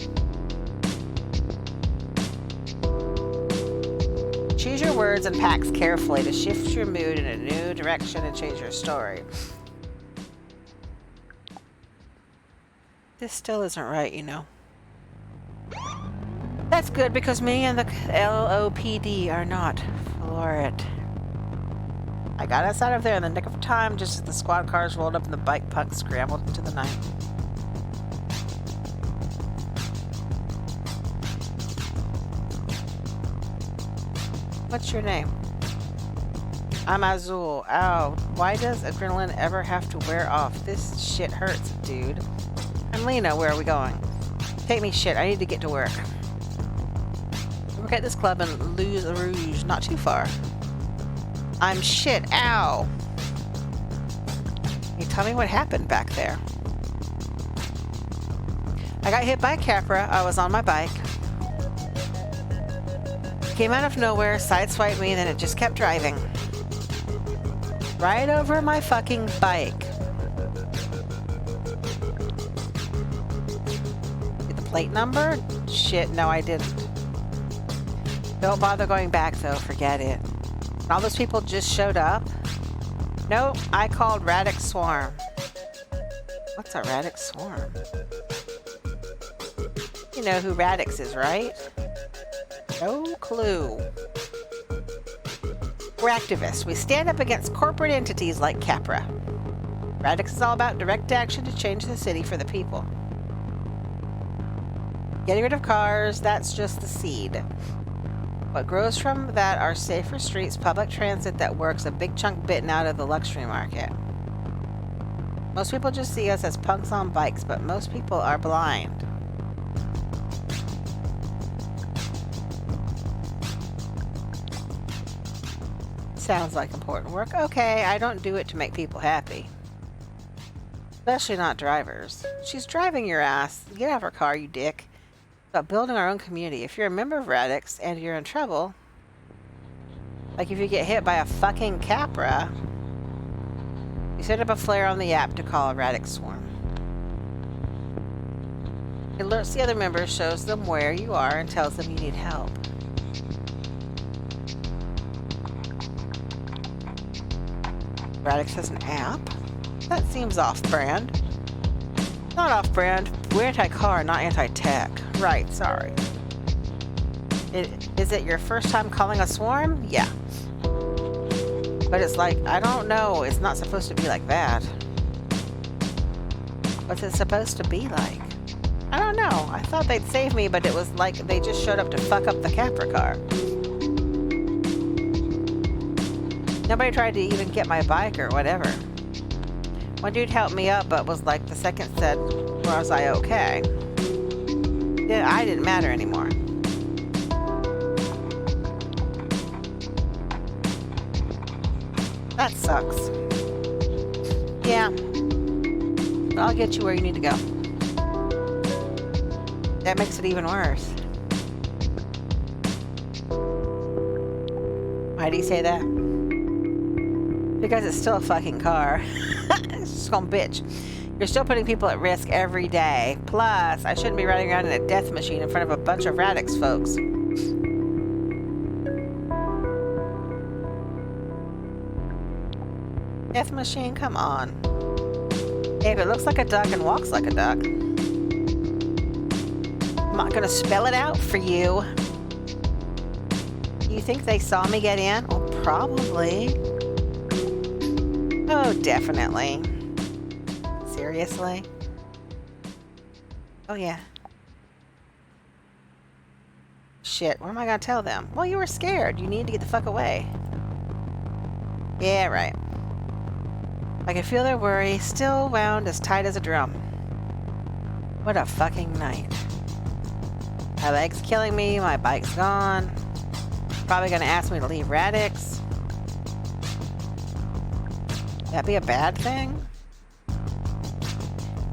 Choose your words and Pax carefully to shift your mood in a new direction and change your story. This still isn't right, you know. That's good, because me and the LOPD are not for it. I got us out of there in the nick of time, just as the squad cars rolled up and the bike punks scrambled into the night. What's your name? I'm Azul. Ow, why does adrenaline ever have to wear off? This shit hurts, dude. I'm Lena. Where are we going? Take me shit. I need to get to work. Work at this club in Luz Rouge, not too far. I'm shit. Ow. Can you tell me what happened back there? I got hit by a Capra. I was on my bike. Came out of nowhere, sideswiped me, and then it just kept driving. Right over my fucking bike. Get the plate number? Shit, no, I didn't. Don't bother going back, though. Forget it. And all those people just showed up? Nope, I called Radix Swarm. What's a Radix Swarm? You know who Radix is, right? No clue. We're activists. We stand up against corporate entities like Capra. Radix is all about direct action to change the city for the people. Getting rid of cars, that's just the seed. What grows from that are safer streets, public transit that works, a big chunk bitten out of the luxury market. Most people just see us as punks on bikes, but most people are blind. Sounds like important work. Okay, I don't do it to make people happy. Especially not drivers. She's driving your ass. Get out of her car, you dick. About building our own community. If you're a member of Radix and you're in trouble, like if you get hit by a fucking Capra, you set up a flare on the app to call a Radix Swarm. It alerts the other members, shows them where you are, and tells them you need help. Radix has an app? That seems off-brand. Not off-brand. We're anti-car, not anti-tech. Right, sorry. Is it your first time calling a swarm? Yeah. But it's like, I don't know. It's not supposed to be like that. What's it supposed to be like? I don't know. I thought they'd save me, but it was like they just showed up to fuck up the Capra car. Nobody tried to even get my bike or whatever. One dude helped me up, but was like the second said, was I okay? Yeah, I didn't matter anymore. That sucks. Yeah. But I'll get you where you need to go. That makes it even worse. Why do you say that? Because it's still a fucking car. It's just gonna bitch. You're still putting people at risk every day. Plus, I shouldn't be riding around in a death machine in front of a bunch of Radix folks. Death machine, come on. Hey, if it looks like a duck and walks like a duck, I'm not gonna spell it out for you. You think they saw me get in? Well, probably. Oh, definitely. Seriously? Oh, yeah. Shit, what am I gonna tell them? Well, you were scared. You need to get the fuck away. Yeah, right. I can feel their worry, still wound as tight as a drum. What a fucking night. My leg's killing me, my bike's gone. Probably gonna ask me to leave Radix. That'd be a bad thing?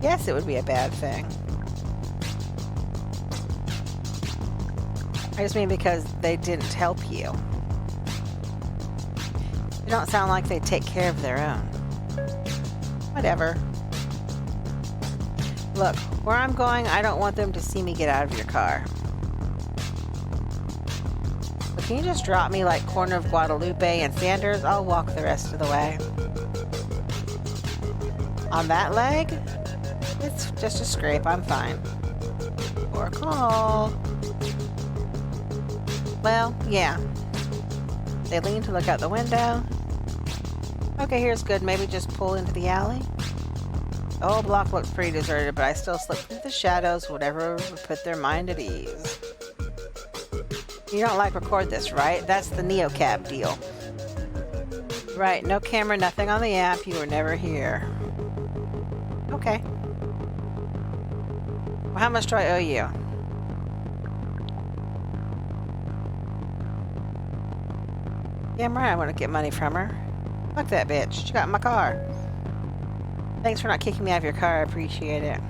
Yes, it would be a bad thing. I just mean because they didn't help you. They don't sound like they take care of their own. Whatever. Look, where I'm going, I don't want them to see me get out of your car. But can you just drop me like corner of Guadalupe and Sanders? I'll walk the rest of the way. On that leg? It's just a scrape, I'm fine. Or a call. Well, yeah. They lean to look out the window. Okay, here's good. Maybe just pull into the alley. The whole block looked pretty deserted, but I still slipped through the shadows, whatever would put their mind at ease. You don't like record this, right? That's the NeoCab deal. Right, no camera, nothing on the app. You were never here. Okay. Well, how much do I owe you? Damn right I want to get money from her. Fuck that bitch. She got in my car. Thanks for not kicking me out of your car. I appreciate it.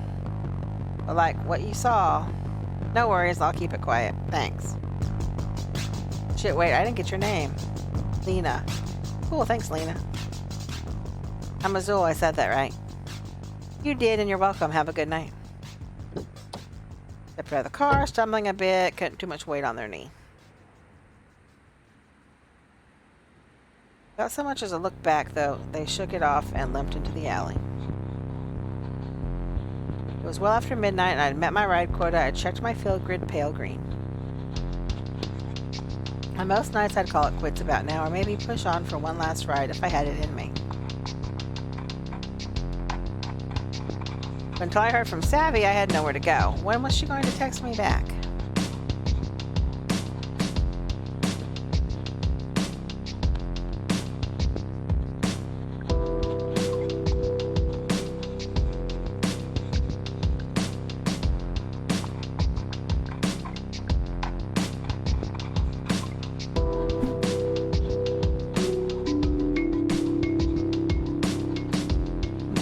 But like what you saw. No worries. I'll keep it quiet. Thanks. Shit, wait. I didn't get your name. Lena. Cool. Thanks, Lena. I'm Azul. I said that right. You did, and you're welcome. Have a good night. Stepped out of the car, stumbling a bit. Couldn't too much weight on their knee. Without so much as a look back, though, they shook it off and limped into the alley. It was well after midnight, and I'd met my ride quota. I checked my field grid pale green. On most nights, I'd call it quits about now, or maybe push on for one last ride if I had it in me. But until I heard from Savvy, I had nowhere to go. When was she going to text me back?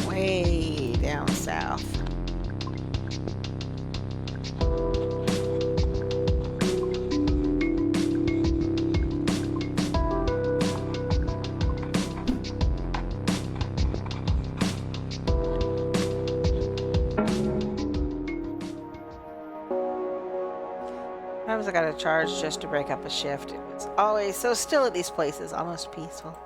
Way down south. Sometimes I gotta charge just to break up a shift. It's always so still at these places, almost peaceful.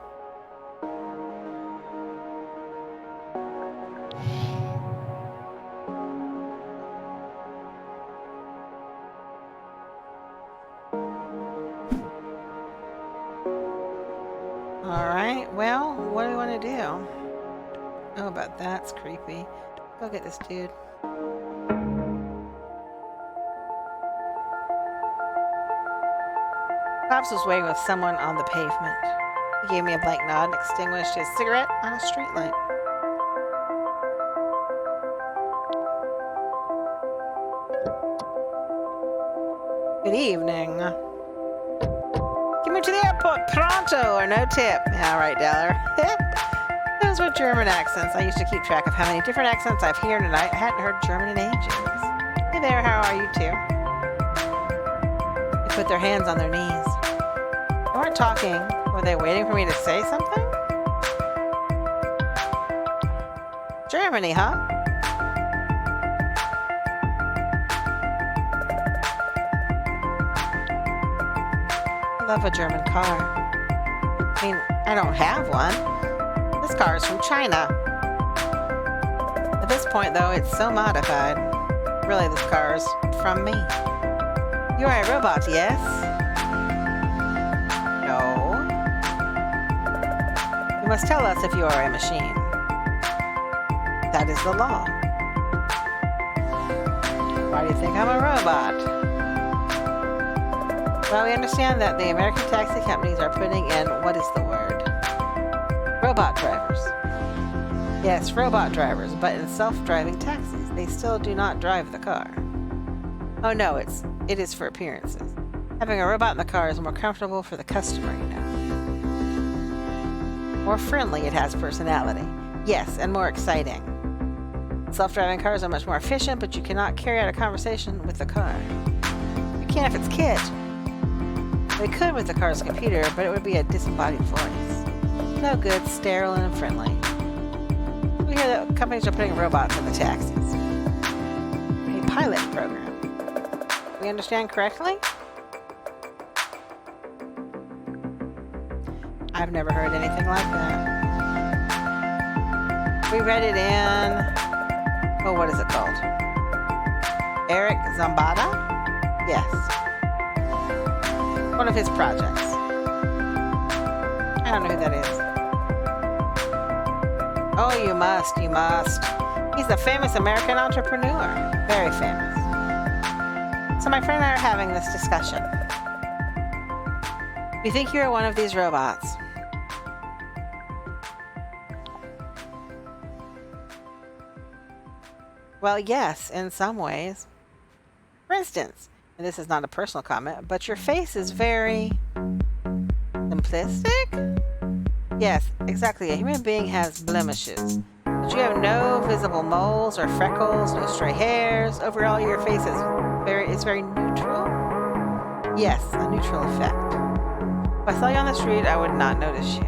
Alright, well, what do we want to do? Oh, about that's creepy. Go get this dude. Pops was waiting with someone on the pavement. He gave me a blank nod and extinguished his cigarette on a streetlight. Good evening. Get me to the airport pronto or no tip. Yeah, right, Dollar. Those were German accents. I used to keep track of how many different accents I've heard tonight. I hadn't heard German in ages. Hey there, how are you two? They put their hands on their knees. They weren't talking. Were they waiting for me to say something? Germany, huh? I love a German car. I mean, I don't have one. This car is from China. At this point, though, it's so modified. Really, this car is from me. You are a robot, yes? No. You must tell us if you are a machine. That is the law. Why do you think I'm a robot? Well, we understand that the American taxi companies are putting in, what is the word? Robot drivers. Yes, robot drivers, but in self-driving taxis. They still do not drive the car. Oh no, it is for appearances. Having a robot in the car is more comfortable for the customer, you know. More friendly, it has personality. Yes, and more exciting. Self-driving cars are much more efficient, but you cannot carry out a conversation with the car. You can if it's KIT. They could with the car's computer, but it would be a disembodied voice. No good, sterile, and friendly. We hear that companies are putting robots in the taxis. A pilot program. We understand correctly? I've never heard anything like that. We read it in... Oh, what is it called? Eric Zambada? Yes. One of his projects. I don't know who that is. Oh, you must. He's a famous American entrepreneur. Very famous. So my friend and I are having this discussion. You think you're one of these robots? Well, yes, in some ways. For instance, and this is not a personal comment, but your face is very simplistic? Yes, exactly. A human being has blemishes, but you have no visible moles or freckles, no stray hairs. Overall, your face is very neutral. Yes, a neutral effect. If I saw you on the street, I would not notice you.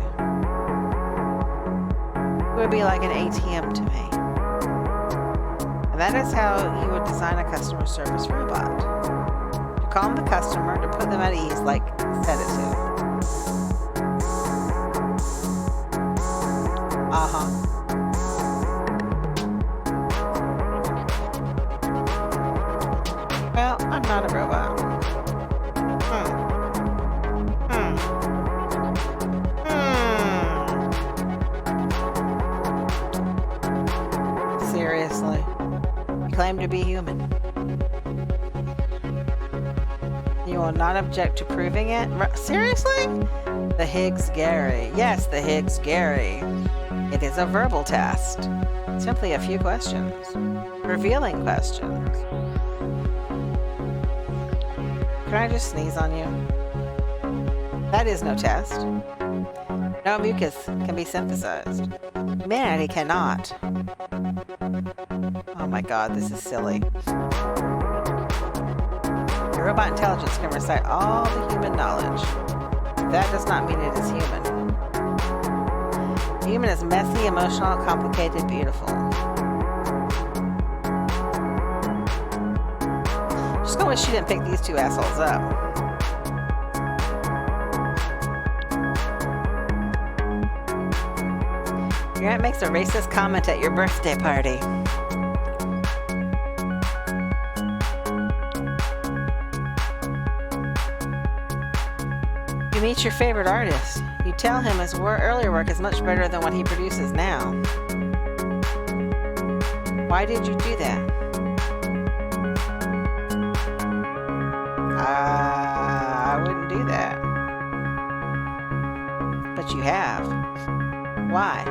It would be like an ATM to me. And that is how you would design a customer service robot. To calm the customer, to put them at ease like sedative. Well, I'm not a robot. Seriously. You claim to be human. You will not object to proving it? Seriously? The Higgs-Gary. Yes, the Higgs-Gary. It is a verbal test. Simply a few questions. Revealing questions. Can I just sneeze on you? That is no test. No mucus can be synthesized. Humanity cannot. Oh my god, this is silly. Your robot intelligence can recite all the human knowledge. That does not mean it is human. Human is messy, emotional, complicated, beautiful. Just gonna wish she didn't pick these two assholes up. Your aunt makes a racist comment at your birthday party. You meet your favorite artist. You tell him his earlier work is much better than what he produces now. Why did you do that? I wouldn't do that. But you have. Why?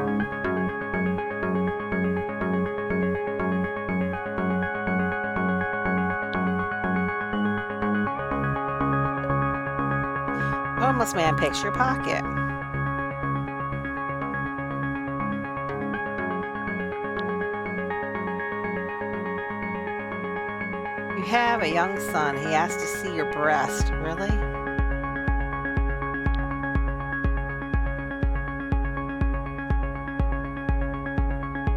homeless man picks your pocket. You have a young son. He asks to see your breast. Really?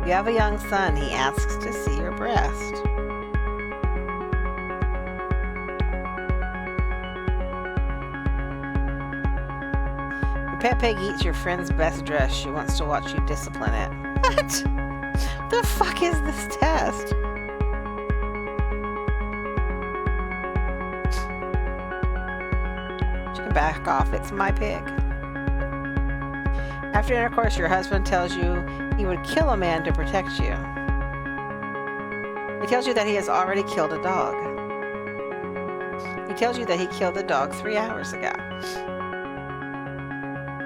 You have a young son. He asks to see your breast. Your pet pig eats your friend's best dress. She wants to watch you discipline it. What? The fuck is this test? You can back off. It's my pig. After intercourse, your husband tells you he would kill a man to protect you. He tells you that he has already killed a dog. He tells you that he killed the dog 3 hours ago.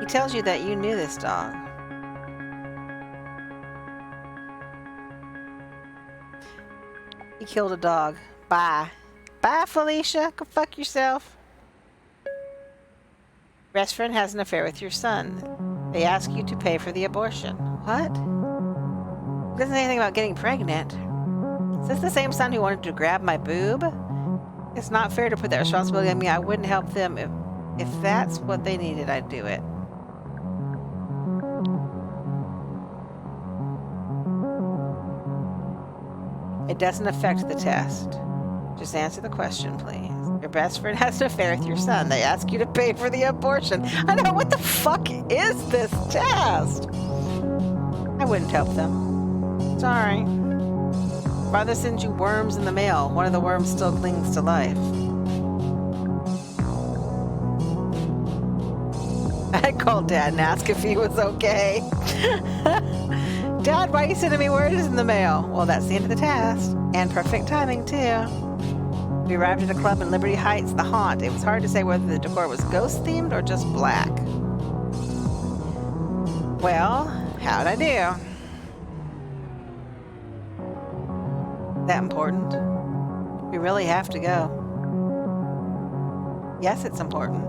He tells you that you knew this dog. He killed a dog. Bye. Bye, Felicia. Go fuck yourself. Best friend has an affair with your son. They ask you to pay for the abortion. What? It doesn't say anything about getting pregnant. Is this the same son who wanted to grab my boob? It's not fair to put that responsibility on me. I wouldn't help them. If that's what they needed, I'd do it. It doesn't affect the test. Just answer the question, please. Your best friend has an affair with your son. They ask you to pay for the abortion. I know, what the fuck is this test? I wouldn't help them. Sorry. Father sends you worms in the mail. One of the worms still clings to life. I called Dad and asked if he was okay. Dad, why are you sending me words in the mail? Well, that's the end of the test. And perfect timing, too. We arrived at a club in Liberty Heights, the Haunt. It was hard to say whether the decor was ghost-themed or just black. Well, how'd I do? That important? We really have to go. Yes, it's important.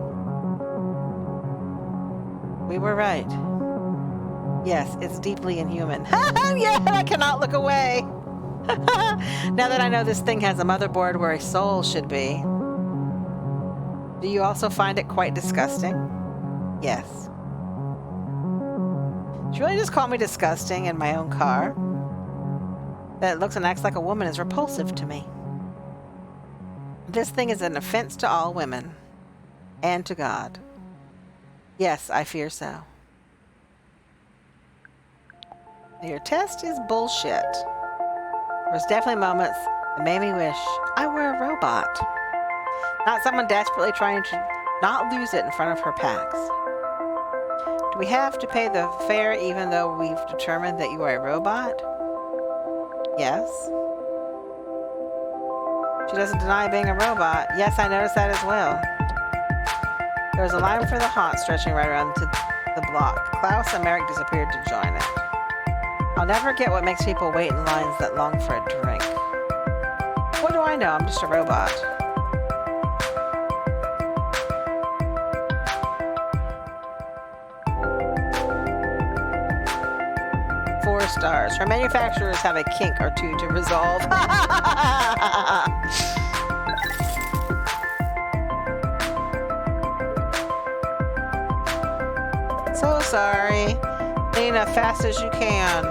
We were right. Yes, it's deeply inhuman. Yeah, I cannot look away. Now that I know this thing has a motherboard where a soul should be. Do you also find it quite disgusting? Yes. Did you really just call me disgusting in my own car? That it looks and acts like a woman is repulsive to me. This thing is an offense to all women. And to God. Yes, I fear so. Your test is bullshit. There's definitely moments that made me wish I were a robot. Not someone desperately trying to not lose it in front of her packs. Do we have to pay the fare even though we've determined that you are a robot? Yes. She doesn't deny being a robot. Yes, I noticed that as well. There was a line for the haunt stretching right around to the block. Klaus and Merrick disappeared to join it. I'll never get what makes people wait in lines that long for a drink. What do I know? I'm just a robot. Four stars. Her manufacturers have a kink or two to resolve. So sorry. Lean as fast as you can.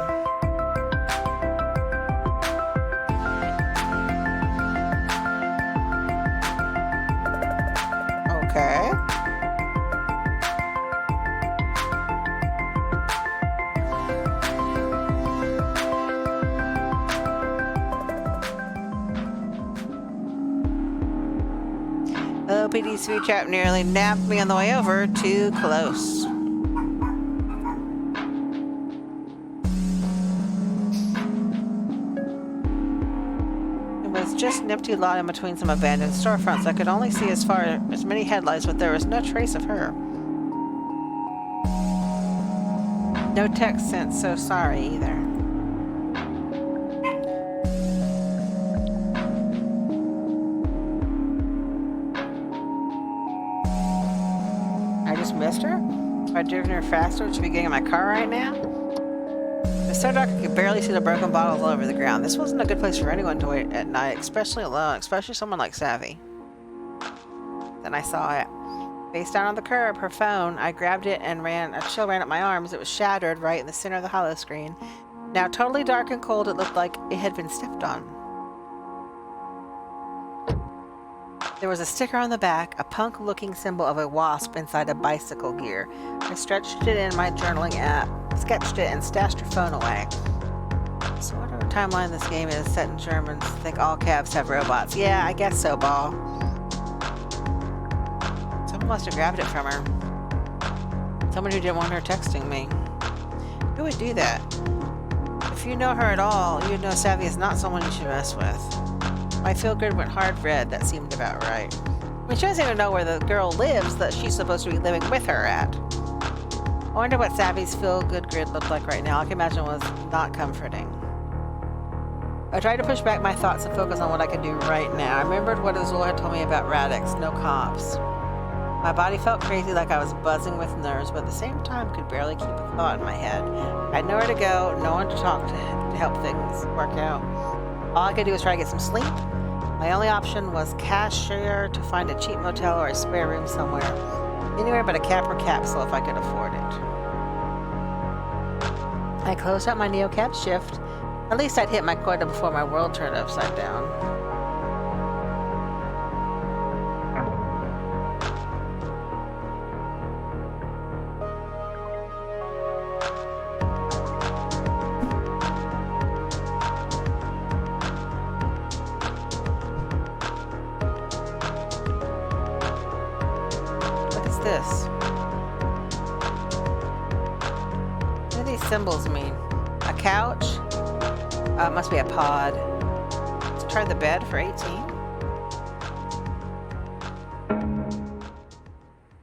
Okay. OPD sweet trap nearly nabbed me on the way over. Too close. Just an empty lot in between some abandoned storefronts. I could only see as far as many headlights, but there was no trace of her. No text sent, so sorry either. just missed her? If I'd driven her faster, would she be getting in my car right now? It's so dark I could barely see the broken bottles all over the ground. This wasn't a good place for anyone to wait at night, especially alone, especially someone like Savvy. Then I saw it. Face down on the curb, her phone. I grabbed it and ran. A chill ran up my arms. It was shattered right in the center of the hollow screen. Now totally dark and cold, it looked like it had been stepped on. There was a sticker on the back, a punk-looking symbol of a wasp inside a bicycle gear. I stretched it in my journaling app, sketched it, and stashed her phone away. So whatever timeline this game is, set in Germans think all cabs have robots. Yeah, I guess so, Ball. Someone must have grabbed it from her. Someone who didn't want her texting me. Who would do that? If you know her at all, you'd know Savvy is not someone you should mess with. My feel-good went hard red. That seemed about right. I mean, she doesn't even know where the girl lives that she's supposed to be living with her at. I wonder what Savvy's feel-good grid looked like right now. I can imagine it was not comforting. I tried to push back my thoughts and focus on what I could do right now. I remembered what Azul had told me about Radix, no cops. My body felt crazy, like I was buzzing with nerves, but at the same time could barely keep a thought in my head. I had nowhere to go, no one to talk to help things work out. All I could do was try to get some sleep. My only option was cashier to find a cheap motel or a spare room somewhere. Anywhere but a Capra capsule if I could afford it. I closed out my NeoCap shift. At least I'd hit my quota before my world turned upside down. This? What do these symbols mean? A couch? It must be a pod. Let's try the bed for 18.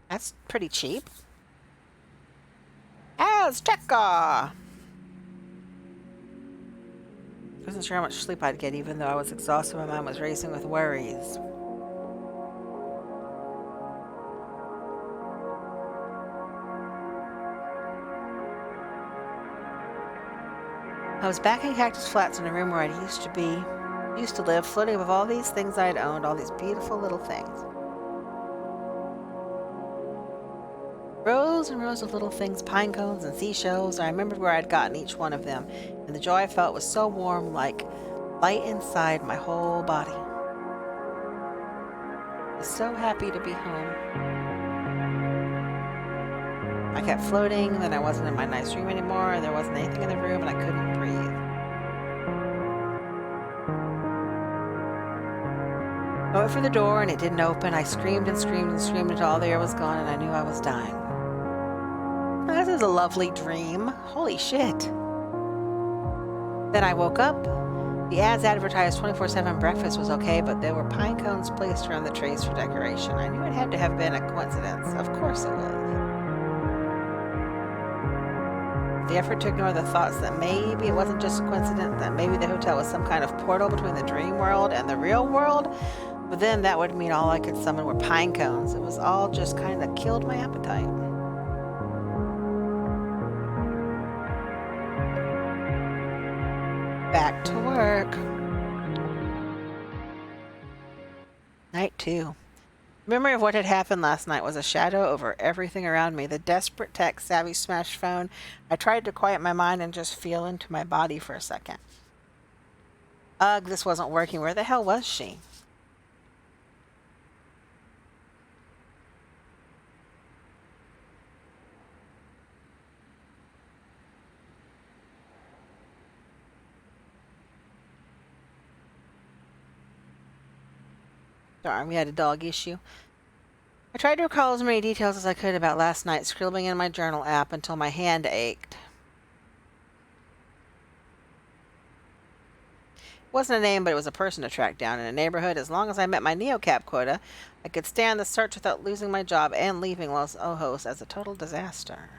That's pretty cheap. Azteca! Wasn't sure how much sleep I'd get, even though I was exhausted. My mind was racing with worries. I was back in Cactus Flats in a room where I used to live, floating above all these things I had owned, all these beautiful little things. Rows and rows of little things, pine cones and seashells. I remembered where I'd gotten each one of them, and the joy I felt was so warm, like light inside my whole body. I was so happy to be home. I kept floating, then I wasn't in my nice room anymore, and there wasn't anything in the room, and I couldn't breathe. I went for the door, and it didn't open. I screamed and screamed and screamed until all the air was gone, and I knew I was dying. This is a lovely dream. Holy shit. Then I woke up. The ads advertised 24/7 breakfast was okay, but there were pine cones placed around the trays for decoration. I knew it had to have been a coincidence. Of course it was. The effort to ignore the thoughts that maybe it wasn't just a coincidence, that maybe the hotel was some kind of portal between the dream world and the real world, but then that would mean all I could summon were pine cones. It was all just kind of killed my appetite. Back to work. Night 2. Memory of what had happened last night was a shadow over everything around me. The desperate text, Savvy smashed phone. I tried to quiet my mind and just feel into my body for a second. Ugh, this wasn't working. Where the hell was she? Darn, we had a dog issue. I tried to recall as many details as I could about last night, scribbling in my journal app until my hand ached. It wasn't a name, but it was a person to track down in a neighborhood. As long as I met my NeoCap quota, I could stand the search without losing my job and leaving Los Ojos as a total disaster.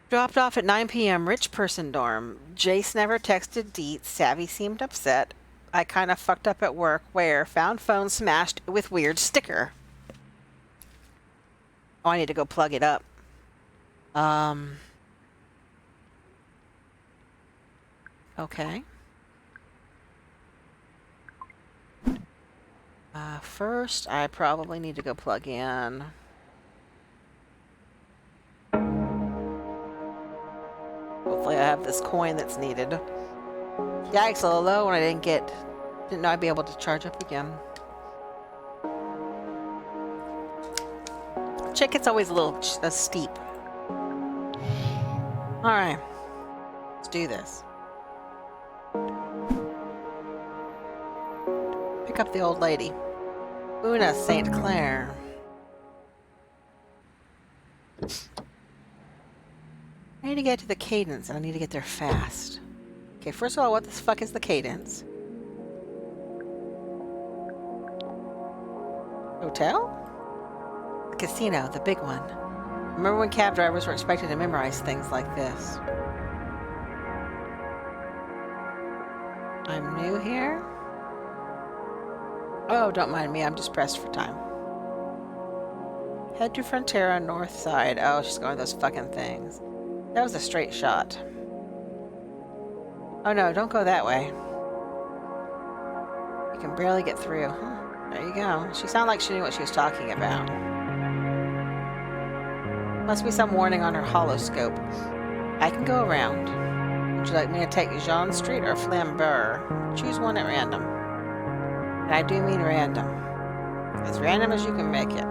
Dropped off at 9 p.m. Rich person dorm. Jace never texted Deet. Savvy seemed upset. I kind of fucked up at work. Where? Found phone smashed with weird sticker. Oh, I need to go plug it up. Okay. First, I probably need to go plug in. Hopefully I have this coin that's needed. Yikes, a little low when I didn't know I'd be able to charge up again. Check, it's always a little steep. Alright. Let's do this. Pick up the old lady. Una St. Clair. I need to get to the cadence, and I need to get there fast. Okay, first of all, what the fuck is the cadence? Hotel? The casino, the big one. Remember when cab drivers were expected to memorize things like this? I'm new here. Oh, don't mind me, I'm just pressed for time. Head to Frontera, north side. Oh, she's going those fucking things. That was a straight shot. Oh no, don't go that way. You can barely get through. There you go. She sounded like she knew what she was talking about. Must be some warning on her holoscope. I can go around. Would you like me to take Jean Street or Flambeur? Choose one at random. And I do mean random. As random as you can make it.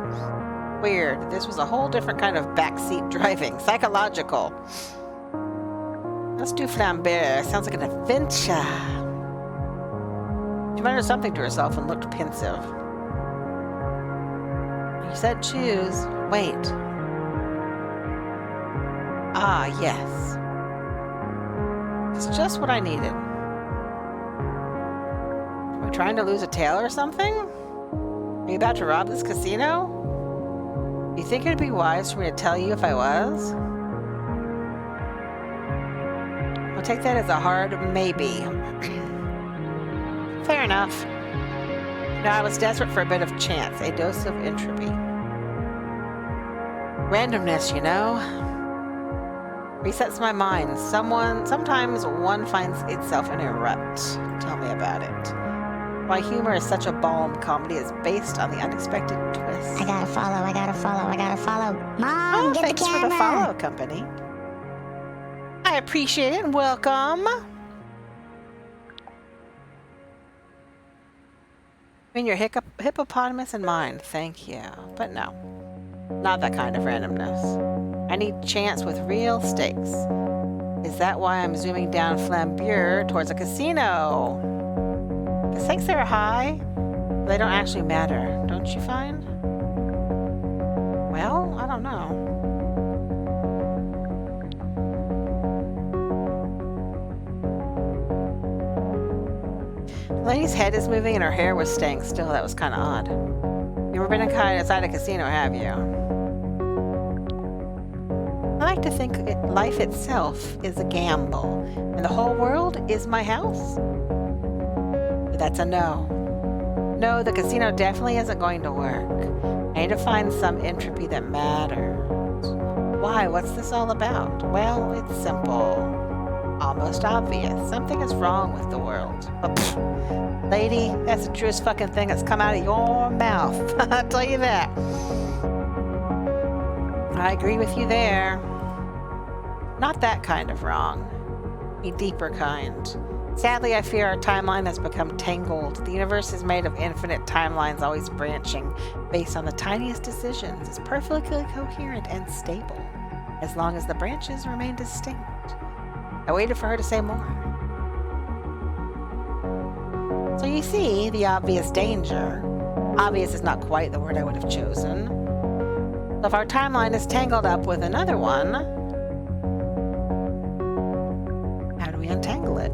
Weird. This was a whole different kind of backseat driving. Psychological. Let's do Flambeur. Sounds like an adventure. She muttered something to herself and looked pensive. You said choose. Wait. Ah, yes. It's just what I needed. Are we trying to lose a tail or something? Are you about to rob this casino? You think it'd be wise for me to tell you if I was? I'll take that as a hard maybe. Fair enough. No, I was desperate for a bit of chance, a dose of entropy. Randomness, you know? Resets my mind. Sometimes one finds itself in a rut. Tell me about it. Why humor is such a balm. Comedy is based on the unexpected twist. I gotta follow. Mom, get thanks the camera. for the follow, company. I appreciate it and welcome. I mean, your hippopotamus in mind. Thank you. But no. Not that kind of randomness. I need chance with real stakes. Is that why I'm zooming down Flambeur towards a casino? The stakes there are high. They don't actually matter, don't you find? Well, I don't know. The lady's head is moving and her hair was staying still. That was kind of odd. You've never been inside a casino, have you? I like to think life itself is a gamble, and the whole world is my house. But that's a no. No, the casino definitely isn't going to work. I need to find some entropy that matters. Why? What's this all about? Well, it's simple. Almost obvious. Something is wrong with the world. But, lady, that's the truest fucking thing that's come out of your mouth. I'll tell you that. I agree with you there. Not that kind of wrong. A deeper kind. Sadly, I fear our timeline has become tangled. The universe is made of infinite timelines, always branching, based on the tiniest decisions. It's perfectly coherent and stable, as long as the branches remain distinct. I waited for her to say more. So you see, the obvious danger. Obvious is not quite the word I would have chosen. So if our timeline is tangled up with another one, how do we untangle it?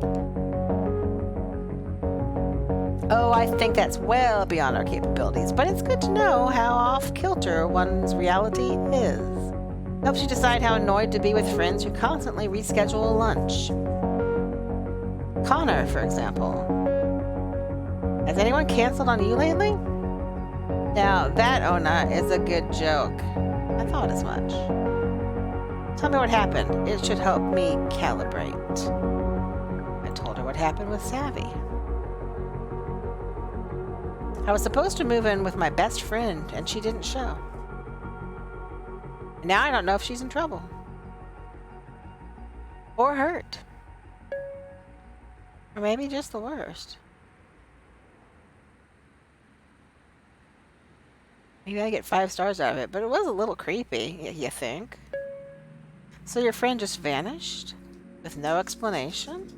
Oh, I think that's well beyond our capabilities, but it's good to know how off-kilter one's reality is. Helps you decide how annoyed to be with friends who constantly reschedule a lunch. Connor, for example. Has anyone canceled on you lately? Now, that, Ona, is a good joke. I thought as much. Tell me what happened. It should help me calibrate. I told her what happened with Savvy. I was supposed to move in with my best friend, and she didn't show. And now I don't know if she's in trouble. Or hurt. Or maybe just the worst. Maybe I get 5 stars out of it, but it was a little creepy, you think? So your friend just vanished? With no explanation?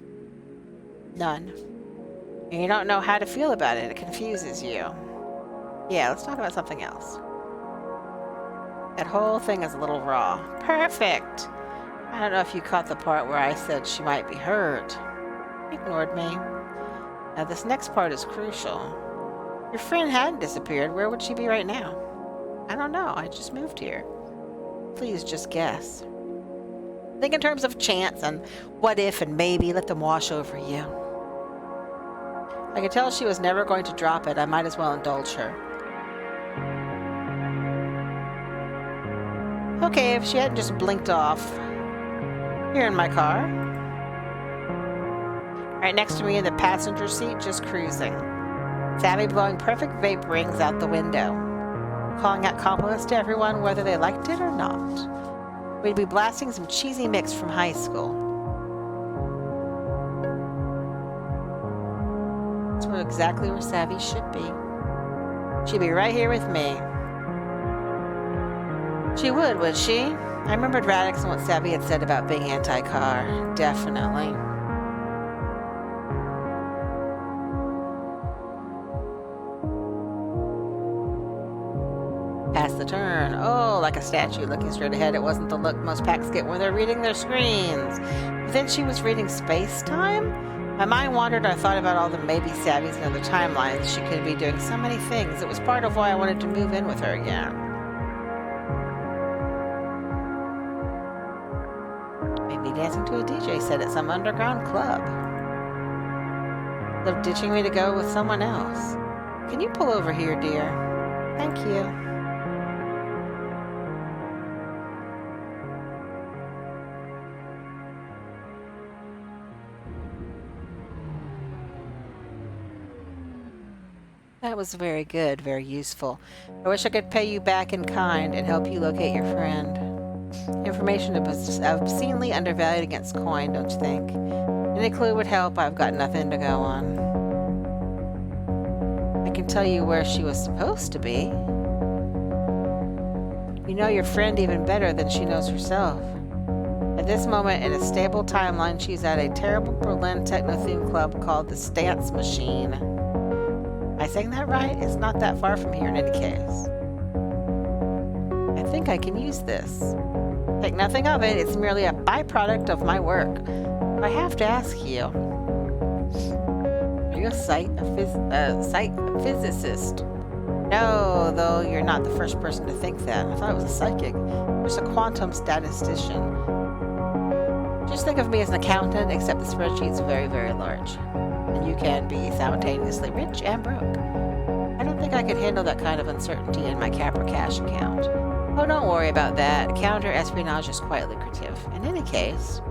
None. And you don't know how to feel about it. It confuses you. Yeah, let's talk about something else. That whole thing is a little raw. Perfect! I don't know if you caught the part where I said she might be hurt. You ignored me. Now this next part is crucial. Your friend hadn't disappeared. Where would she be right now? I don't know. I just moved here. Please just guess. Think in terms of chance and what if and maybe. Let them wash over you. I could tell she was never going to drop it. I might as well indulge her. Okay, if she hadn't just blinked off. Here in my car. Right next to me in the passenger seat, just cruising. Savvy blowing perfect vape rings out the window. Calling out compliments to everyone whether they liked it or not. We'd be blasting some cheesy mix from high school. That's exactly where Savvy should be. She'd be right here with me. She would she? I remembered Radix and what Savvy had said about being anti-car. Definitely. Past the turn. Oh, like a statue looking straight ahead. It wasn't the look most packs get when they're reading their screens. But then she was reading space-time? My mind wandered. I thought about all the maybe Savvies and other timelines. She could be doing so many things. It was part of why I wanted to move in with her again. Maybe dancing to a DJ set at some underground club. They're ditching me to go with someone else. Can you pull over here, dear? Thank you. That was very good, very useful. I wish I could pay you back in kind and help you locate your friend. Information is obscenely undervalued against coin, don't you think? Any clue would help. I've got nothing to go on. I can tell you where she was supposed to be. You know your friend even better than she knows herself. At this moment in a stable timeline, she's at a terrible Berlin techno-themed club called the Stance Machine. Am I saying that right? It's not that far from here in any case. I think I can use this. Think nothing of it. It's merely a byproduct of my work. I have to ask you. Are you a psych physicist? No, though you're not the first person to think that. I thought it was a psychic. Just a quantum statistician. Just think of me as an accountant, except the spreadsheet's very, very large. And you can be simultaneously rich and broke. I don't think I could handle that kind of uncertainty in my Capra Cash account. Oh, don't worry about that. Counter-espionage is quite lucrative. In any case...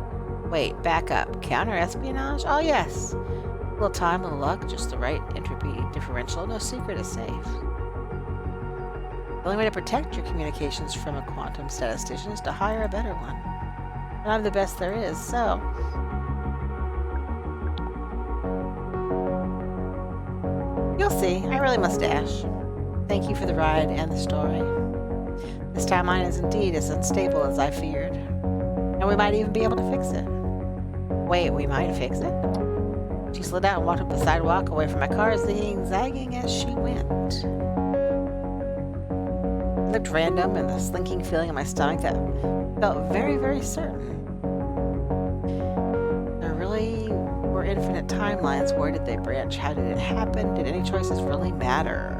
Wait, back up. Counter-espionage? Oh, yes. A little time, a little luck, just the right entropy differential. No secret is safe. The only way to protect your communications from a quantum statistician is to hire a better one. And I'm the best there is, so... You'll see. I really must dash. Thank you for the ride and the story. This timeline is indeed as unstable as I feared. And we might even be able to fix it. Wait, we might fix it? She slid out and walked up the sidewalk away from my car, zagging as she went. It looked random, and the slinking feeling in my stomach that felt very, very certain. There really were infinite timelines. Where did they branch? How did it happen? Did any choices really matter?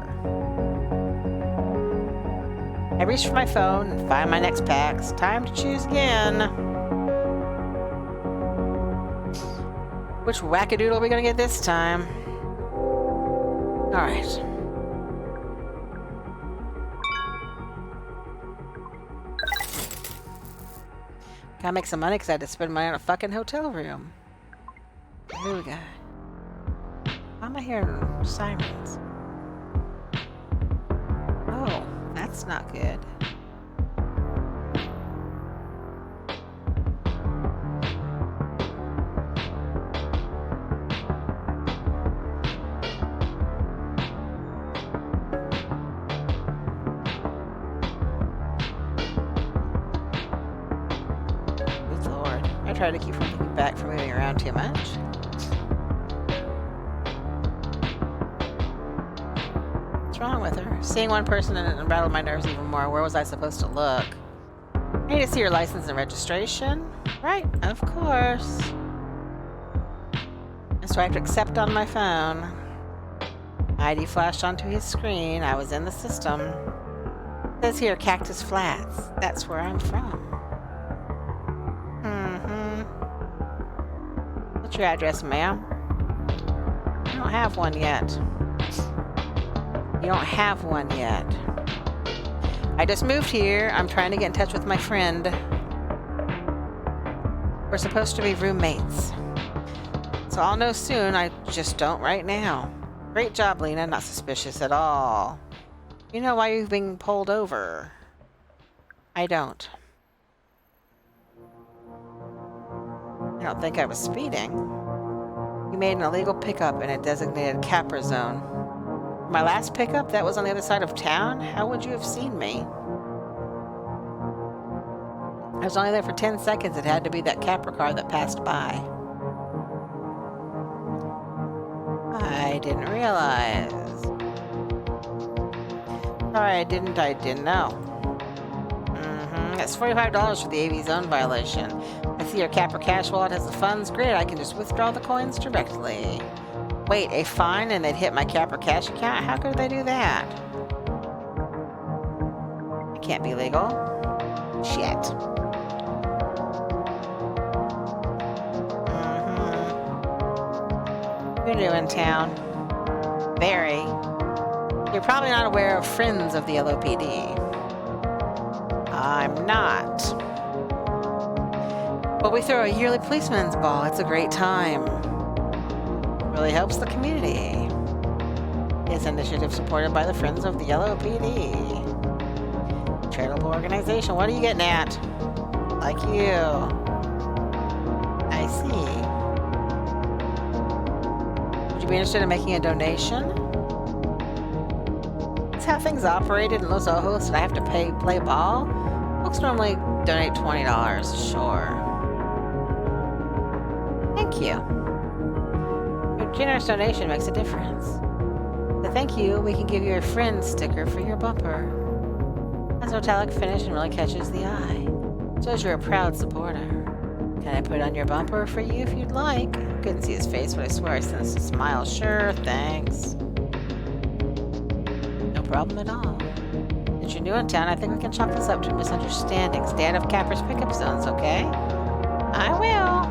I reach for my phone and find my next packs. Time to choose again. Which wackadoodle are we gonna get this time? Alright. Gotta make some money because I had to spend money on a fucking hotel room. Here we go. Why am I hearing sirens? Oh, that's not good. Good Lord. I try to keep from looking back from moving around too much. What's wrong with her? Seeing one person and rattled my nerves even more. Where was I supposed to look? I need to see your license and registration. Right, of course. I swiped accept on my phone. ID flashed onto his screen. I was in the system. It says here, Cactus Flats. That's where I'm from. What's your address, ma'am? I don't have one yet. You don't have one yet. I just moved here. I'm trying to get in touch with my friend. We're supposed to be roommates. So I'll know soon. I just don't right now. Great job, Lena. Not suspicious at all. You know why you've been pulled over? I don't. I don't think I was speeding. You made an illegal pickup in a designated capper zone. My last pickup, that was on the other side of town? How would you have seen me? I was only there for 10 seconds. It had to be that capper car that passed by. I didn't realize. Sorry, I didn't know. That's $45 for the AV zone violation. I see your capper cash wallet has the funds. Great, I can just withdraw the coins directly. Wait, a fine and they'd hit my capper cash account? How could they do that? It can't be legal. Shit. You're new in town. Very. You're probably not aware of Friends of the LOPD. I'm not. But we throw a yearly policeman's ball. It's a great time. Really helps the community. This initiative supported by the Friends of the LOPD. Charitable organization. What are you getting at? Like you. I see. Would you be interested in making a donation? That's how things operated in Los Ojos. Did I have to play ball? Folks normally donate $20. Sure. Thank you. Your generous donation makes a difference. To thank you, we can give you a friend sticker for your bumper. Has a metallic finish and really catches the eye. Shows you're a proud supporter. Can I put it on your bumper for you if you'd like? Couldn't see his face, but I swear I sensed a smile. Sure, thanks. No problem at all. Since you're new in town, I think we can chalk this up to misunderstanding. Stay out of Capper's pickup zones, okay? I will.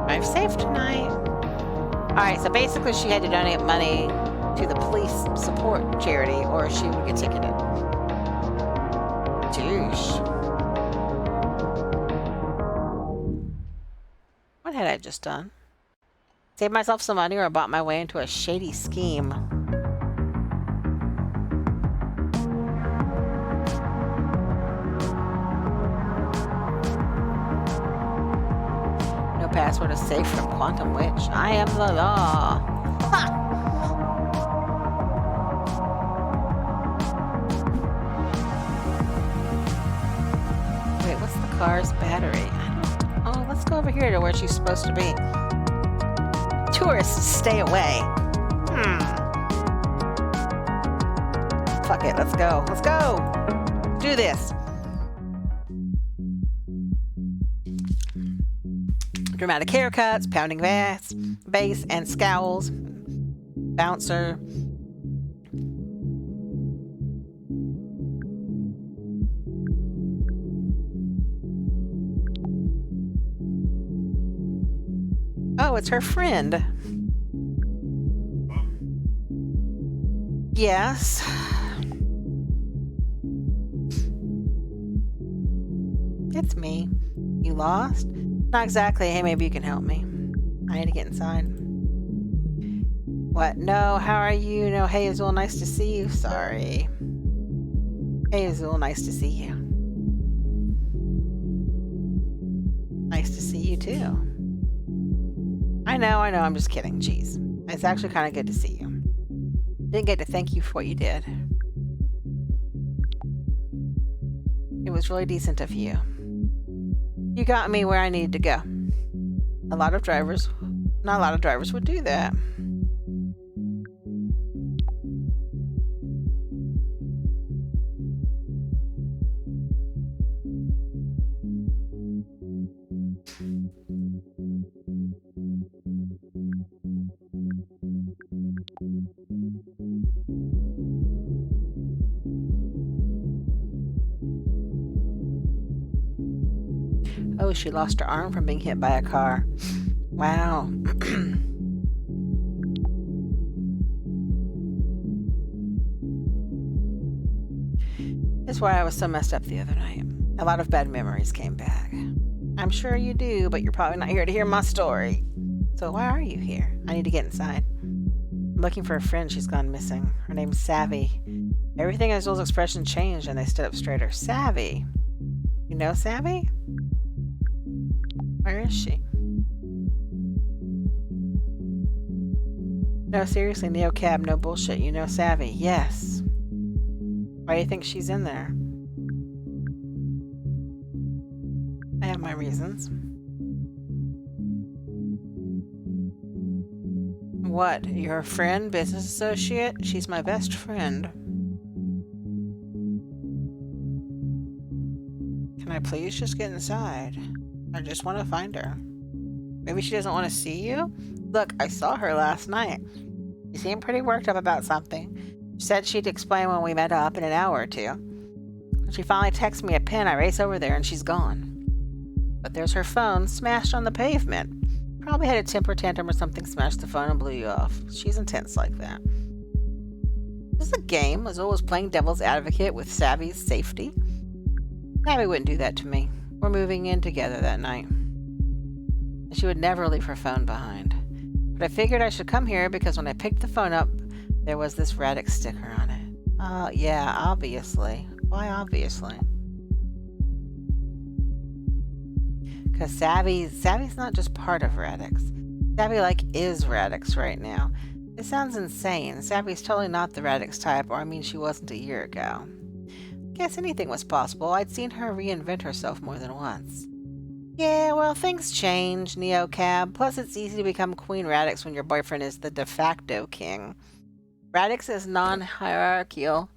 Drive safe tonight. Alright, so basically she had to donate money to the police support charity or she would get ticketed. Douche. What had I just done? Saved myself some money or bought my way into a shady scheme. No password is safe from Quantum Witch. I am the law. Ha! Wait, what's the car's battery? Oh, let's go over here to where she's supposed to be. Tourists, stay away. Fuck it, let's go. Let's go! Do this. Dramatic haircuts, pounding bass, and scowls. Bouncer. it's her friend. Yes. It's me. You lost? Not exactly. Hey, maybe you can help me. I need to get inside. What? No, how are you? No, hey, Azul, nice to see you. Sorry. Hey, Azul, nice to see you. Nice to see you, too. I know, I'm just kidding. Jeez. It's actually kind of good to see you. Didn't get to thank you for what you did. It was really decent of you. You got me where I needed to go. Not a lot of drivers would do that. Oh, she lost her arm from being hit by a car. Wow. That's why I was so messed up the other night. A lot of bad memories came back. I'm sure you do, but you're probably not here to hear my story. So why are you here? I need to get inside. I'm looking for a friend. She's gone missing. Her name's Savvy. Everything in Azul's expression changed and they stood up straighter. Savvy? You know Savvy? Where is she? No, seriously, Neo Cab, no bullshit. You know Savvy. Yes. Why do you think she's in there? I have my reasons. What? You're a friend? Business associate? She's my best friend. Can I please just get inside? I just want to find her. Maybe she doesn't want to see you? Look, I saw her last night. She seemed pretty worked up about something. She said she'd explain when we met up in an hour or two. When she finally texted me a pin, I race over there and she's gone. But there's her phone smashed on the pavement. Probably had a temper tantrum or something, smashed the phone and blew you off. She's intense like that. This is a game. Azul was playing devil's advocate with Savvy's safety. Savvy wouldn't do that to me. We're moving in together that night. She would never leave her phone behind. But I figured I should come here because when I picked the phone up, there was this Radix sticker on it. Oh, yeah, obviously. Why obviously? Because Savvy's not just part of Radix. Savvy, is Radix right now. It sounds insane. Savvy's totally not the Radix type, or I mean she wasn't a year ago. Guess anything was possible. I'd seen her reinvent herself more than once. Yeah, well, things change, Neo Cab. Plus, it's easy to become Queen Radix when your boyfriend is the de facto king. Radix is non-hierarchical.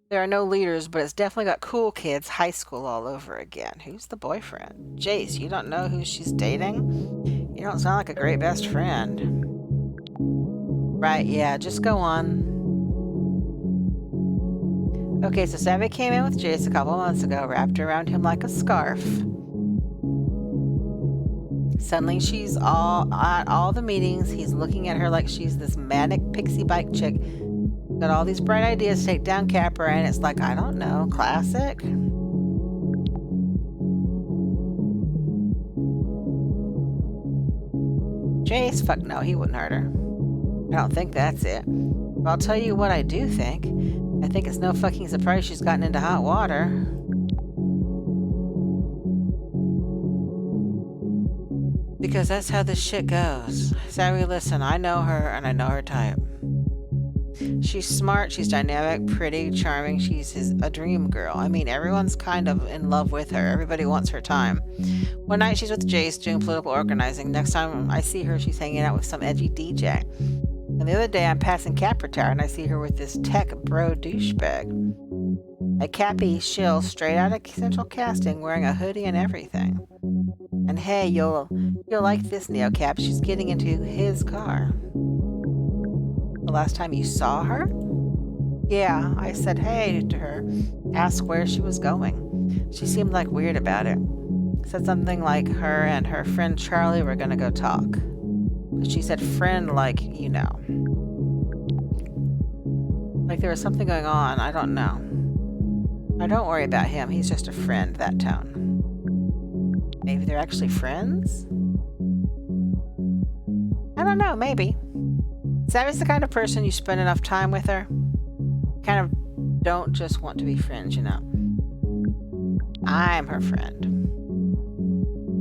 There are no leaders, but it's definitely got cool kids, high school all over again. Who's the boyfriend? Jace, you don't know who she's dating? You don't sound like a great best friend. Right, yeah, just go on. Okay, so Savvy came in with Jace a couple months ago, wrapped around him like a scarf. Suddenly she's at all the meetings. He's looking at her like she's this manic pixie bike chick. Got all these bright ideas to take down Capra, and it's like, I don't know, classic? Jace? Fuck no, he wouldn't hurt her. I don't think that's it. But I'll tell you what I do think. I think it's no fucking surprise she's gotten into hot water. Because that's how this shit goes. Savvy, listen, I know her and I know her type. She's smart, she's dynamic, pretty, charming, she's a dream girl. I mean, everyone's kind of in love with her. Everybody wants her time. One night she's with Jace doing political organizing. Next time I see her, she's hanging out with some edgy DJ. And the other day, I'm passing Capra Tower and I see her with this tech bro douchebag. A Cappy shill straight out of Central Casting wearing a hoodie and everything. And hey, you'll like this, Neo Cap. She's getting into his car. The last time you saw her? Yeah, I said hey to her. Asked where she was going. She seemed weird about it. Said something like her and her friend Charlie were gonna go talk. But she said friend like, you know. Like there was something going on. I don't know. Now don't worry about him. He's just a friend, that tone. Maybe they're actually friends? I don't know, maybe. Savvy's the kind of person you spend enough time with her. Kind of don't just want to be friends, you know. I'm her friend.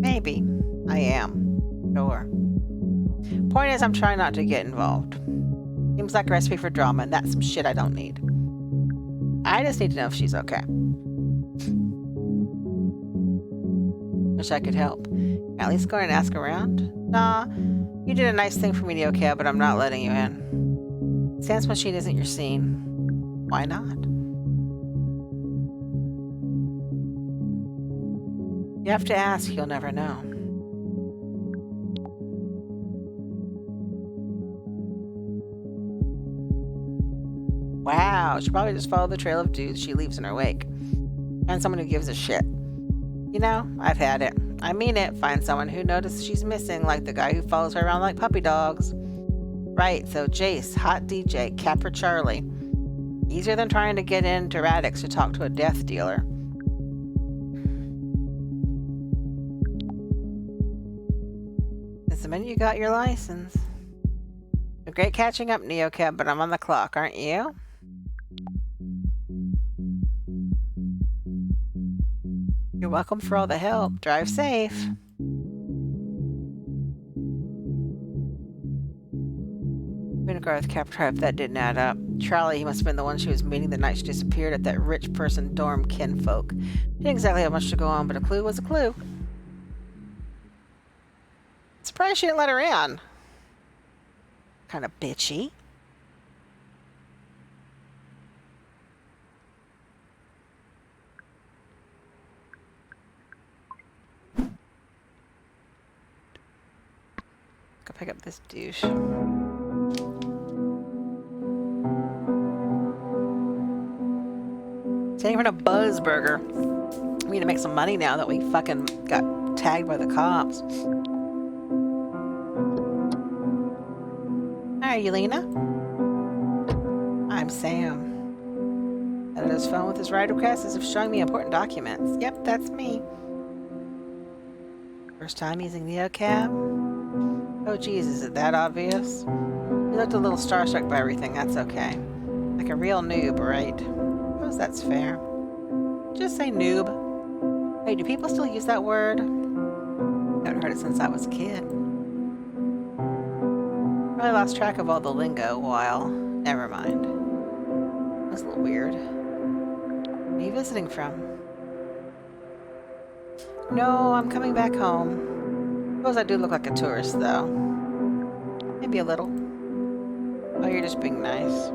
Maybe. I am. Sure. Point is, I'm trying not to get involved. Seems like a recipe for drama, and that's some shit I don't need. I just need to know if she's okay. Wish I could help. At least go and ask around. Nah, you did a nice thing for me, Neocab, but I'm not letting you in. Sans machine isn't your scene. Why not? You have to ask, you'll never know. Wow, she probably just followed the trail of dudes she leaves in her wake. Find someone who gives a shit. You know, I've had it. I mean it. Find someone who notices she's missing, like the guy who follows her around like puppy dogs. Right, so Jace, hot DJ, Capra Charlie. Easier than trying to get into Radix to talk to a death dealer. It's the minute you got your license. Great catching up, Neocab, but I'm on the clock, aren't you? You're welcome for all the help. Drive safe. Wingarth kept her if that didn't add up. Charlie, he must have been the one she was meeting the night she disappeared at that rich person dorm kinfolk. Didn't exactly have much to go on, but a clue was a clue. Surprised she didn't let her in. Kind of bitchy. Go pick up this douche. Taking for a buzz burger. We need to make some money now that we fucking got tagged by the cops. Hi, Yelena. I'm Sam. Out of his phone with his ride request as if showing me important documents. Yep, that's me. First time using Neocab? Oh geez, is it that obvious? You looked a little starstruck by everything, that's okay. Like a real noob, right? Suppose that's fair. Just say noob. Wait, do people still use that word? I haven't heard it since I was a kid. Really lost track of all the lingo a while. Never mind. That's a little weird. Where are you visiting from? No, I'm coming back home. Suppose I do look like a tourist, though. Maybe a little. Oh, you're just being nice.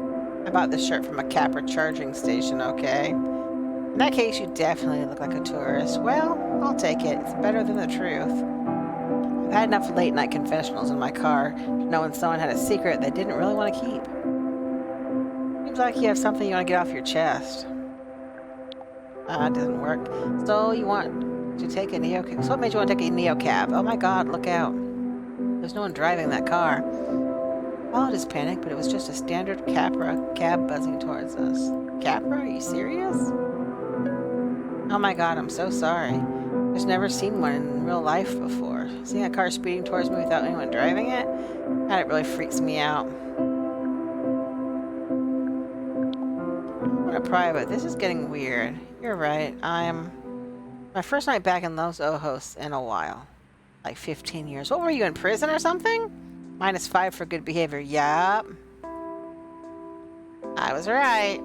I bought this shirt from a Capra charging station, okay? In that case, you definitely look like a tourist. Well, I'll take it. It's better than the truth. I've had enough late-night confessionals in my car to know when someone had a secret they didn't really want to keep. Seems like you have something you want to get off your chest. It doesn't work. So you want to take a Neocab? So what made you want to take a Neocab? Oh my god, look out. There's no one driving that car. Followed his panic, but it was just a standard Capra cab buzzing towards us. Capra? Are you serious? Oh my god, I'm so sorry. I've never seen one in real life before. Seeing a car speeding towards me without anyone driving it? God, it really freaks me out. I'm gonna pry, but this is getting weird. You're right, I'm... My first night back in Los Ojos in a while. Like 15 years. What were you, in prison or something? -5 for good behavior. Yup. I was right.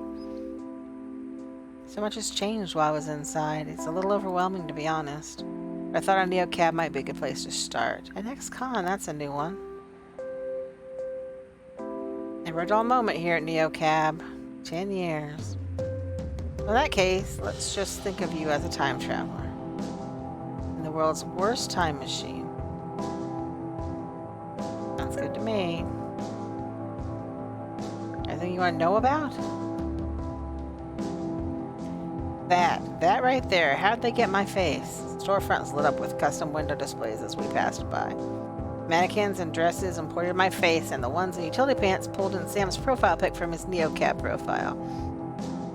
So much has changed while I was inside. It's a little overwhelming, to be honest. But I thought a Neocab might be a good place to start. An ex-con, that's a new one. Never a dull moment here at Neocab. 10 years. In that case, let's just think of you as a time traveler. In the world's worst time machine. Sounds good to me. Anything you want to know about? That right there. How'd they get my face? Storefronts lit up with custom window displays as we passed by. Mannequins and dresses imported my face, and the ones in utility pants pulled in Sam's profile pic from his NeoCab profile.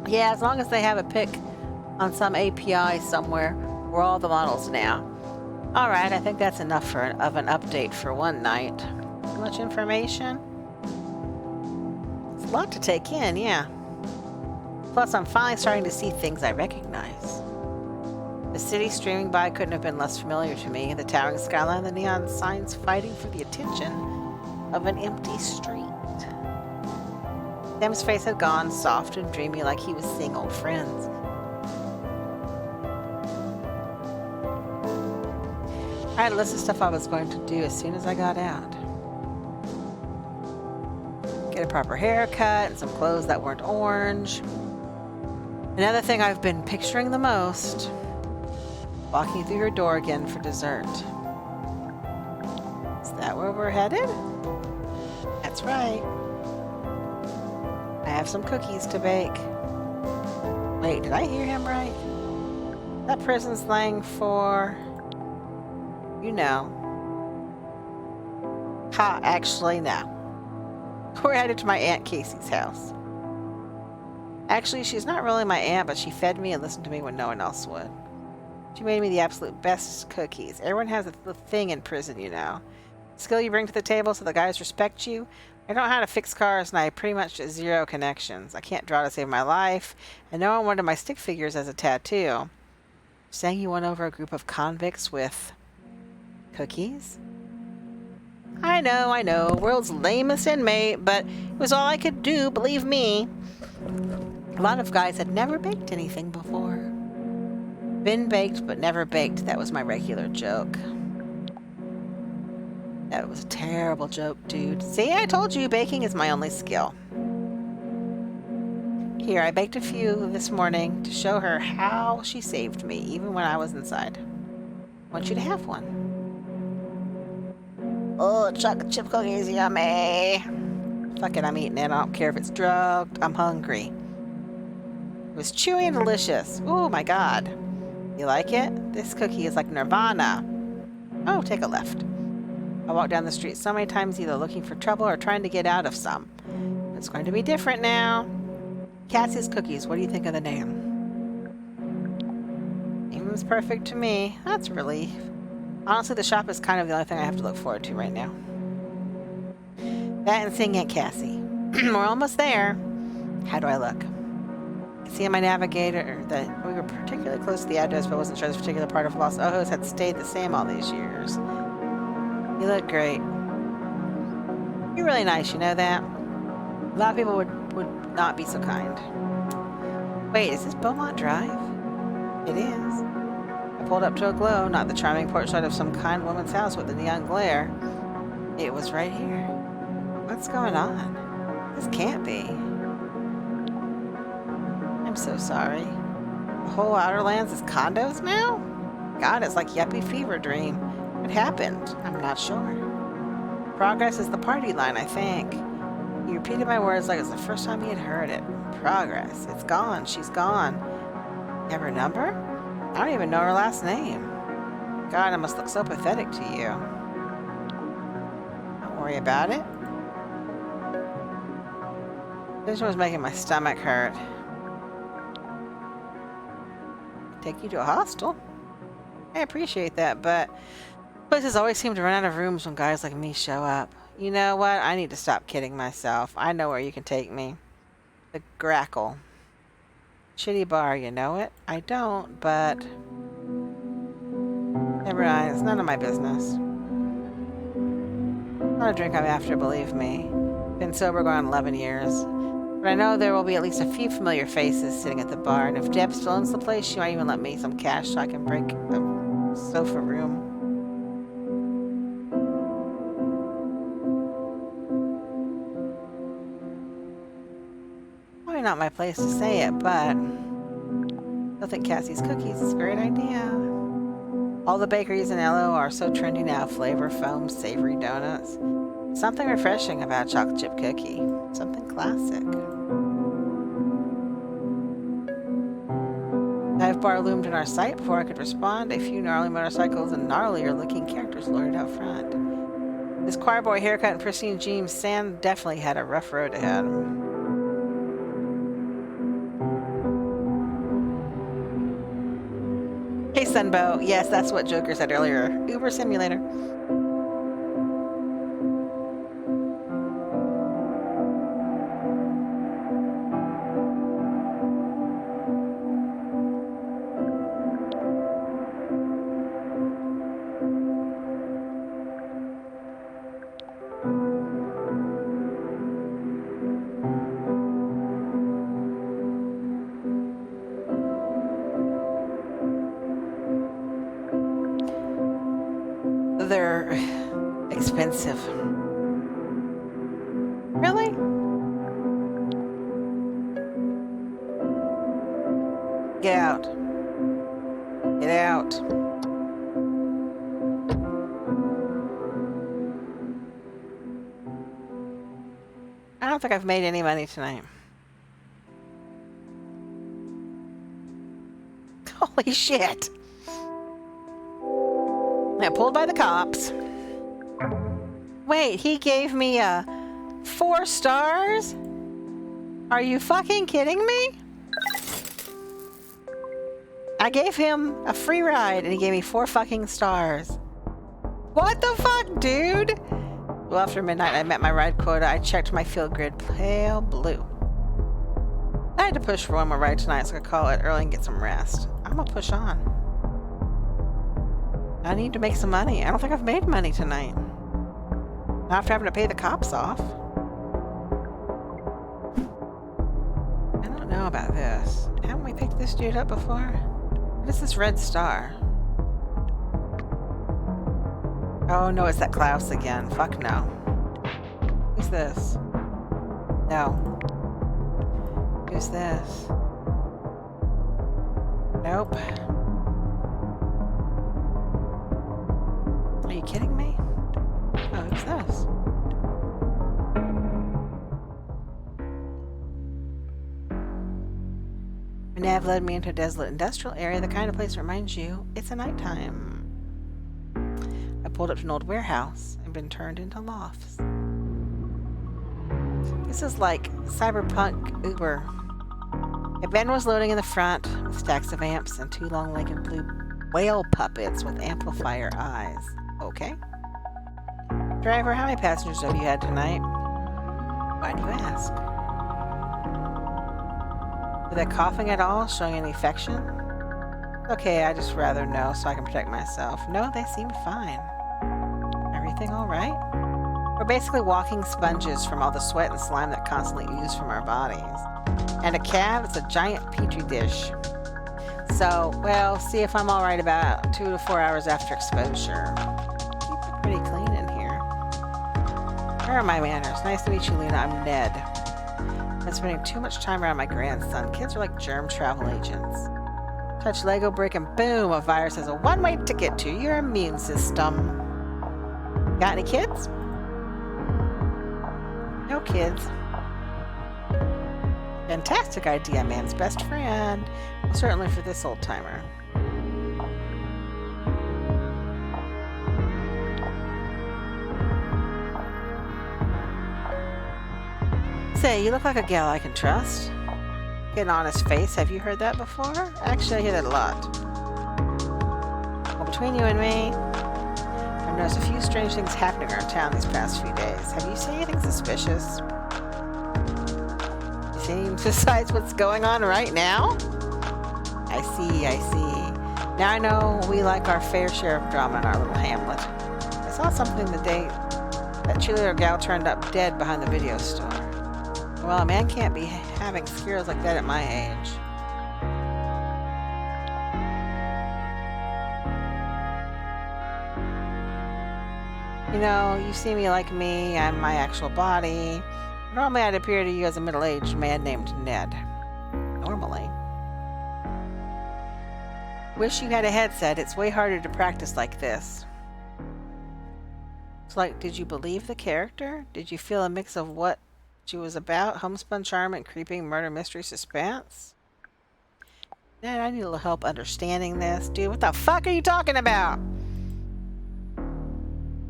Yeah, as long as they have a pic on some API somewhere, we're all the models now. Alright, I think that's enough of an update for one night. Too much information? It's a lot to take in, yeah. Plus, I'm finally starting to see things I recognize. The city streaming by couldn't have been less familiar to me. The towering skyline, the neon signs fighting for the attention of an empty street. Sam's face had gone soft and dreamy like he was seeing old friends. I had a list of stuff I was going to do as soon as I got out. Get a proper haircut and some clothes that weren't orange. Another thing I've been picturing the most, walking through your door again for dessert. Is that where we're headed? That's right. I have some cookies to bake. Wait, did I hear him right? That prison slang for... you know. Ha, actually, no. We're headed to my Aunt Casey's house. Actually, she's not really my aunt, but she fed me and listened to me when no one else would. She made me the absolute best cookies. Everyone has a thing in prison, you know. Skill you bring to the table so the guys respect you. I don't know how to fix cars, and I have pretty much zero connections. I can't draw to save my life, and no one wanted my stick figures as a tattoo. Saying you won over a group of convicts with... cookies? I know, world's lamest inmate, but it was all I could do, believe me. A lot of guys had never baked anything before. Been baked, but never baked. That was my regular joke. That was a terrible joke, dude. See, I told you baking is my only skill. Here, I baked a few this morning to show her how she saved me, even when I was inside. I want you to have one. Oh, chocolate chip cookies, yummy. Fuck it, I'm eating it. I don't care if it's drugged. I'm hungry. It was chewy and delicious. Oh my god. You like it? This cookie is like nirvana. Oh, take a left. I walked down the street so many times either looking for trouble or trying to get out of some. It's going to be different now. Cassie's Cookies. What do you think of the name? Seems perfect to me. That's a relief. Honestly, the shop is kind of the only thing I have to look forward to right now. That and seeing Aunt Cassie. We're almost there. How do I look? I see on my navigator that we were particularly close to the address, but wasn't sure this particular part of Los Ojos had stayed the same all these years. You look great. You're really nice, you know that? A lot of people would not be so kind. Wait, is this Beaumont Drive? It is. I pulled up to a glow, not the charming portrait of some kind woman's house with the neon glare. It was right here. What's going on? This can't be. I'm so sorry. The whole Outer Lands is condos now? God, it's like yuppie fever dream. What happened? I'm not sure. Progress is the party line, I think. He repeated my words like it's the first time he had heard it. Progress. It's gone. She's gone. You have her number? I don't even know her last name. God, I must look so pathetic to you. Don't worry about it. This was making my stomach hurt. Take you to a hostel? I appreciate that, but places always seem to run out of rooms when guys like me show up. You know what? I need to stop kidding myself. I know where you can take me. The Grackle. Shitty bar, you know it? I don't, but... never mind, it's none of my business. Not a drink I'm after, believe me. Been sober going on 11 years. But I know there will be at least a few familiar faces sitting at the bar, and if Deb still owns the place, she might even let me some cash so I can break the sofa room. Probably not my place to say it, but I think Cassie's Cookies is a great idea. All the bakeries in LO are so trendy now. Flavor, foam, savory donuts. Something refreshing about chocolate chip cookie. Something classic. Dive bar loomed in our sight before I could respond. A few gnarly motorcycles and gnarlier looking characters loitered out front. His choir boy haircut and pristine jeans, Sam definitely had a rough road ahead. Hey, Sunbow. Yes, that's what Joker said earlier. Uber Simulator. They're expensive. Really? Get out. Get out. I don't think I've made any money tonight. Holy shit. Got pulled by the cops. Wait, he gave me 4 stars? Are you fucking kidding me? I gave him a free ride and he gave me 4 fucking stars. What the fuck, dude? Well, after midnight, I met my ride quota. I checked my field grid, pale blue. I had to push for one more ride tonight, so I could call it early and get some rest. I'm gonna push on. I need to make some money. I don't think I've made money tonight. Not after having to pay the cops off. I don't know about this. Haven't we picked this dude up before? What is this red star? Oh no, it's that Klaus again. Fuck no. Who's this? No. Who's this? Nope. Are you kidding me? Oh, who's this? My nav led me into a desolate industrial area, the kind of place that reminds you it's a nighttime. I pulled up to an old warehouse and been turned into lofts. This is like cyberpunk Uber. A van was loading in the front with stacks of amps and 2 long-legged blue whale puppets with amplifier eyes. Okay. Driver, how many passengers have you had tonight? Why do you ask? Are they coughing at all? Showing any affection? Okay, I just rather know so I can protect myself. No, they seem fine. Everything all right? We're basically walking sponges from all the sweat and slime that constantly ooze from our bodies. And a cab, it's a giant petri dish. So, well, see if I'm all right about 2 to 4 hours after exposure. Keep it pretty clean in here. Where are my manners? Nice to meet you, Lena. I'm Ned. I'm spending too much time around my grandson. Kids are like germ travel agents. Touch Lego brick and boom, a virus has a one-way ticket to your immune system. Got any kids? No kids. Fantastic idea, man's best friend. Well, certainly for this old timer. Say, you look like a gal I can trust. Get an honest face. Have you heard that before? Actually, I hear that a lot. Well, between you and me, I've noticed a few strange things happening around town these past few days. Have you seen anything suspicious? You seen besides what's going on right now? I see, I see. Now I know we like our fair share of drama in our little hamlet. I saw something the day that cheerleader gal turned up dead behind the video store. Well, a man can't be having scares like that at my age. You know, you see me like me, I'm my actual body. Normally I'd appear to you as a middle-aged man named Ned. Normally. Wish you had a headset, it's way harder to practice like this. It's like, did you believe the character? Did you feel a mix of what she was about? Homespun charm and creeping murder mystery suspense? Ned, I need a little help understanding this. Dude, what the fuck are you talking about?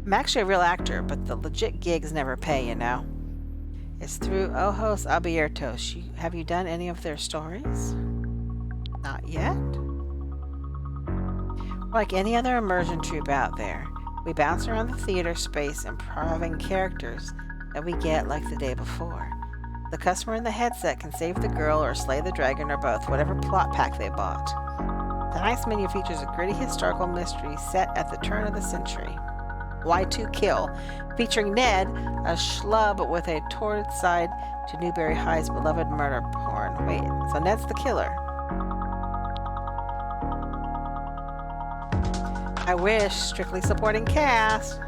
I'm actually a real actor, but the legit gigs never pay, you know. It's through Ojos Abiertos. Have you done any of their stories? Not yet. Like any other immersion troupe out there, we bounce around the theater space improving characters that we get like the day before. The customer in the headset can save the girl or slay the dragon or both, whatever plot pack they bought. The nice menu features a gritty historical mystery set at the turn of the century. Y2 Kill, featuring Ned, a schlub with a torrid side to Newberry High's beloved murder porn. Wait, so Ned's the killer. I wish. Strictly supporting cast.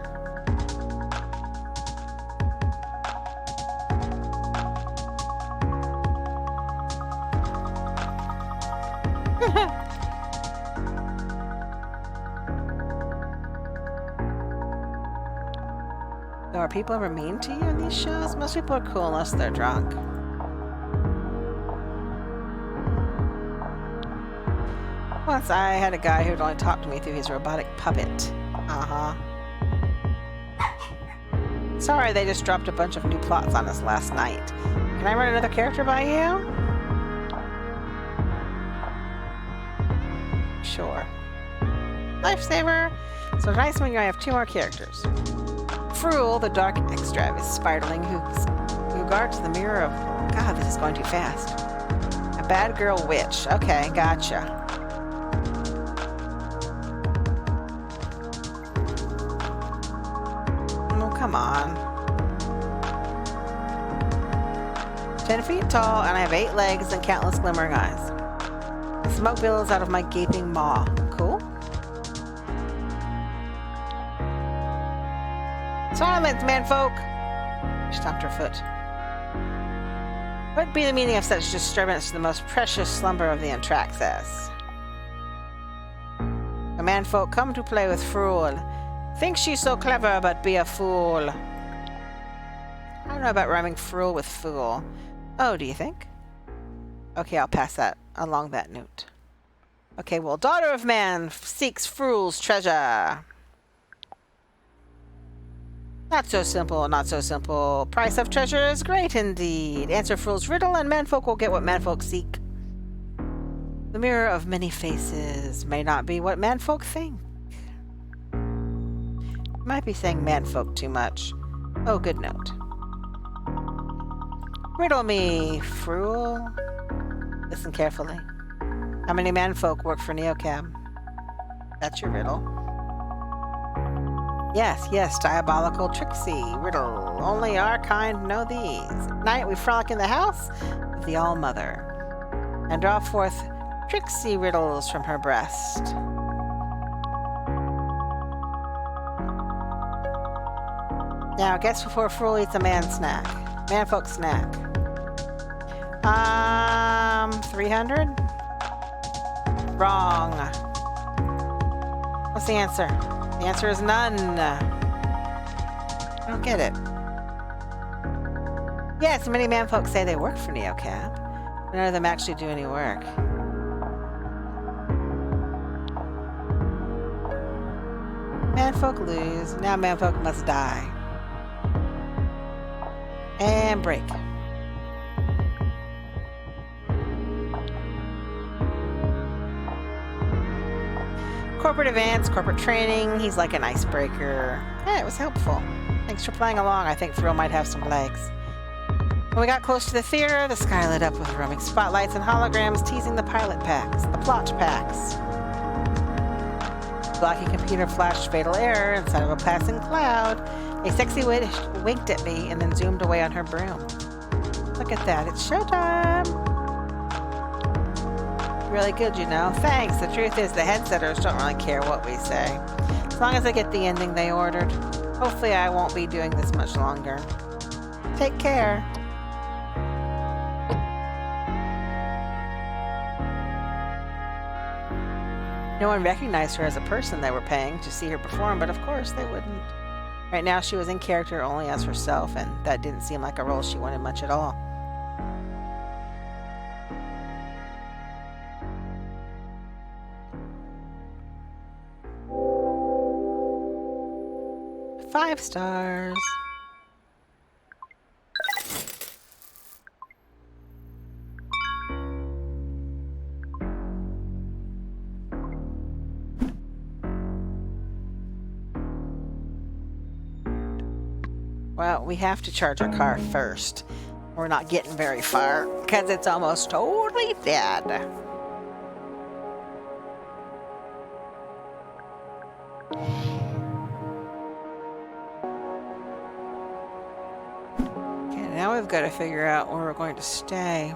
So are people ever mean to you in these shows? Most people are cool unless they're drunk. Once I had a guy who would only talk to me through his robotic puppet. Sorry, they just dropped a bunch of new plots on us last night. Can I run another character by you? Sure. Lifesaver! So nice when you have 2 more characters. Fruel, the dark extravagant who guards the mirror of... God, this is going too fast. A bad girl witch. Okay, gotcha. Oh, come on. 10 feet tall, and I have 8 legs and countless glimmering eyes. The smoke billows out of my gaping maw. Cool? Silence, manfolk! She stomped her foot. What be the meaning of such disturbance to the most precious slumber of the Antraxes? A manfolk come to play with Fruel. Think she's so clever, but be a fool. I don't know about rhyming Fruel with fool. Oh, do you think? Okay, I'll pass that along that note. Okay, well, Daughter of Man seeks Fruel's treasure. Not so simple, not so simple. Price of treasure is great indeed. Answer Fruel's riddle and manfolk will get what manfolk seek. The mirror of many faces may not be what manfolk think. Might be saying manfolk too much. Oh, good note. Riddle me, Fruel. Listen carefully. How many manfolk work for Neocab? That's your riddle. Yes, diabolical Trixie riddle. Only our kind know these. At night we frolic in the house of the All-Mother and draw forth Trixie riddles from her breast. Now, guess before Fruel eats a manfolk snack. 300? Wrong. What's the answer? The answer is none. I don't get it. Yes, many manfolk say they work for Neocab, but none of them actually do any work. Manfolk lose. Now manfolk must die. And break. Corporate events, corporate training. He's like an icebreaker. Yeah, it was helpful. Thanks for playing along. I think Fruel might have some legs. When we got close to the theater, the sky lit up with roaming spotlights and holograms teasing the plot packs. Blocky computer flashed fatal error inside of a passing cloud. A sexy witch winked at me and then zoomed away on her broom. Look at that, it's showtime! Really good, you know. Thanks. The truth is the headsetters don't really care what we say. As long as I get the ending they ordered. Hopefully I won't be doing this much longer. Take care. No one recognized her as a person they were paying to see her perform, but of course they wouldn't. Right now she was in character only as herself, and that didn't seem like a role she wanted much at all. 5 stars. Well, we have to charge our car first. We're not getting very far because it's almost totally dead. Okay, now we've got to figure out where we're going to stay.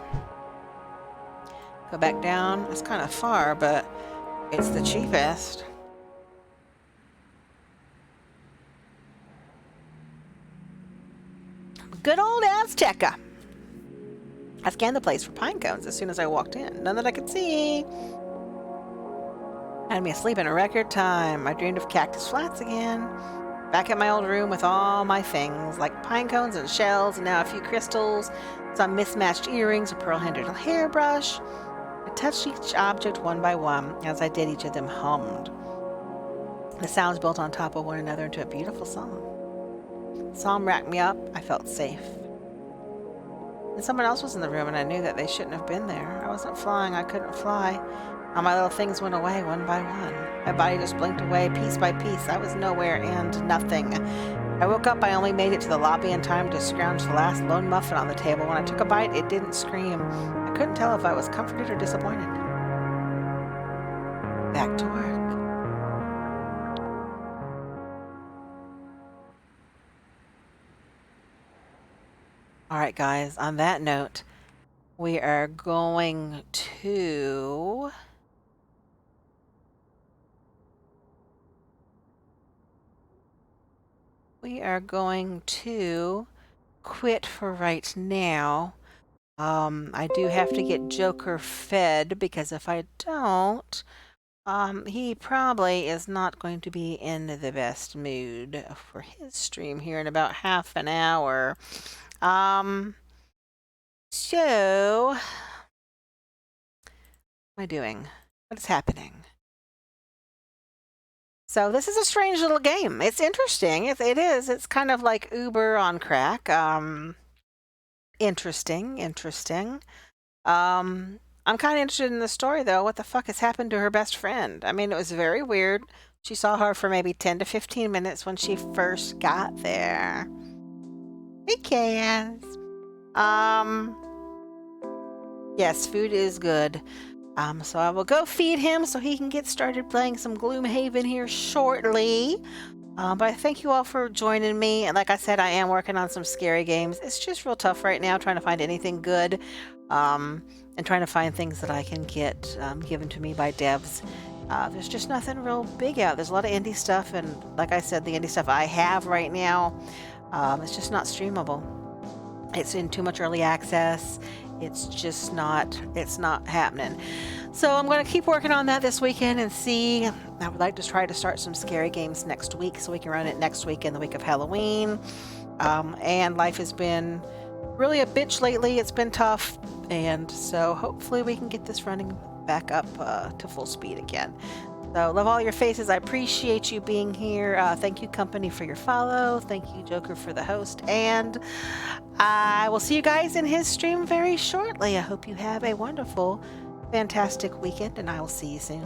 Go back down. It's kind of far, but it's the cheapest. Good old Azteca. I scanned the place for pine cones as soon as I walked in. None that I could see. Had me asleep in a record time. I dreamed of cactus flats again. Back at my old room with all my things, like pine cones and shells, and now a few crystals, some mismatched earrings, a pearl-handled hairbrush. I touched each object one by one. As I did, each of them hummed. The sounds built on top of one another into a beautiful song. The song racked me up. I felt safe. And someone else was in the room, and I knew that they shouldn't have been there. I wasn't flying. I couldn't fly. All my little things went away one by one. My body just blinked away piece by piece. I was nowhere and nothing. I woke up. I only made it to the lobby in time to scrounge the last lone muffin on the table. When I took a bite, it didn't scream. I couldn't tell if I was comforted or disappointed. Back to work. All right, guys, on that note, we are going to quit for right now. I do have to get Joker fed, because if I don't, he probably is not going to be in the best mood for his stream here in about half an hour. So, what am I doing? What is happening? So this is a strange little game. It's interesting. It is. It's kind of like Uber on crack. Interesting. I'm kind of interested in the story, though. What the fuck has happened to her best friend? I mean, it was very weird. She saw her for maybe 10 to 15 minutes when she first got there. Because yes, food is good. So I will go feed him so he can get started playing some Gloomhaven here shortly. But I thank you all for joining me. And like I said, I am working on some scary games. It's just real tough right now trying to find anything good, and trying to find things that I can get given to me by devs. There's just nothing real big out. There's a lot of indie stuff, and like I said, the indie stuff I have right now, it's just not streamable. It's in too much early access. It's just not happening. So I'm going to keep working on that this weekend and see. I would like to try to start some scary games next week so we can run it next week in the week of Halloween. And life has been really a bitch lately. It's been tough. And so hopefully we can get this running back up to full speed again. So love all your faces. I appreciate you being here. Thank you, company, for your follow. Thank you, Joker, for the host. And I will see you guys in his stream very shortly. I hope you have a wonderful, fantastic weekend, and I will see you soon.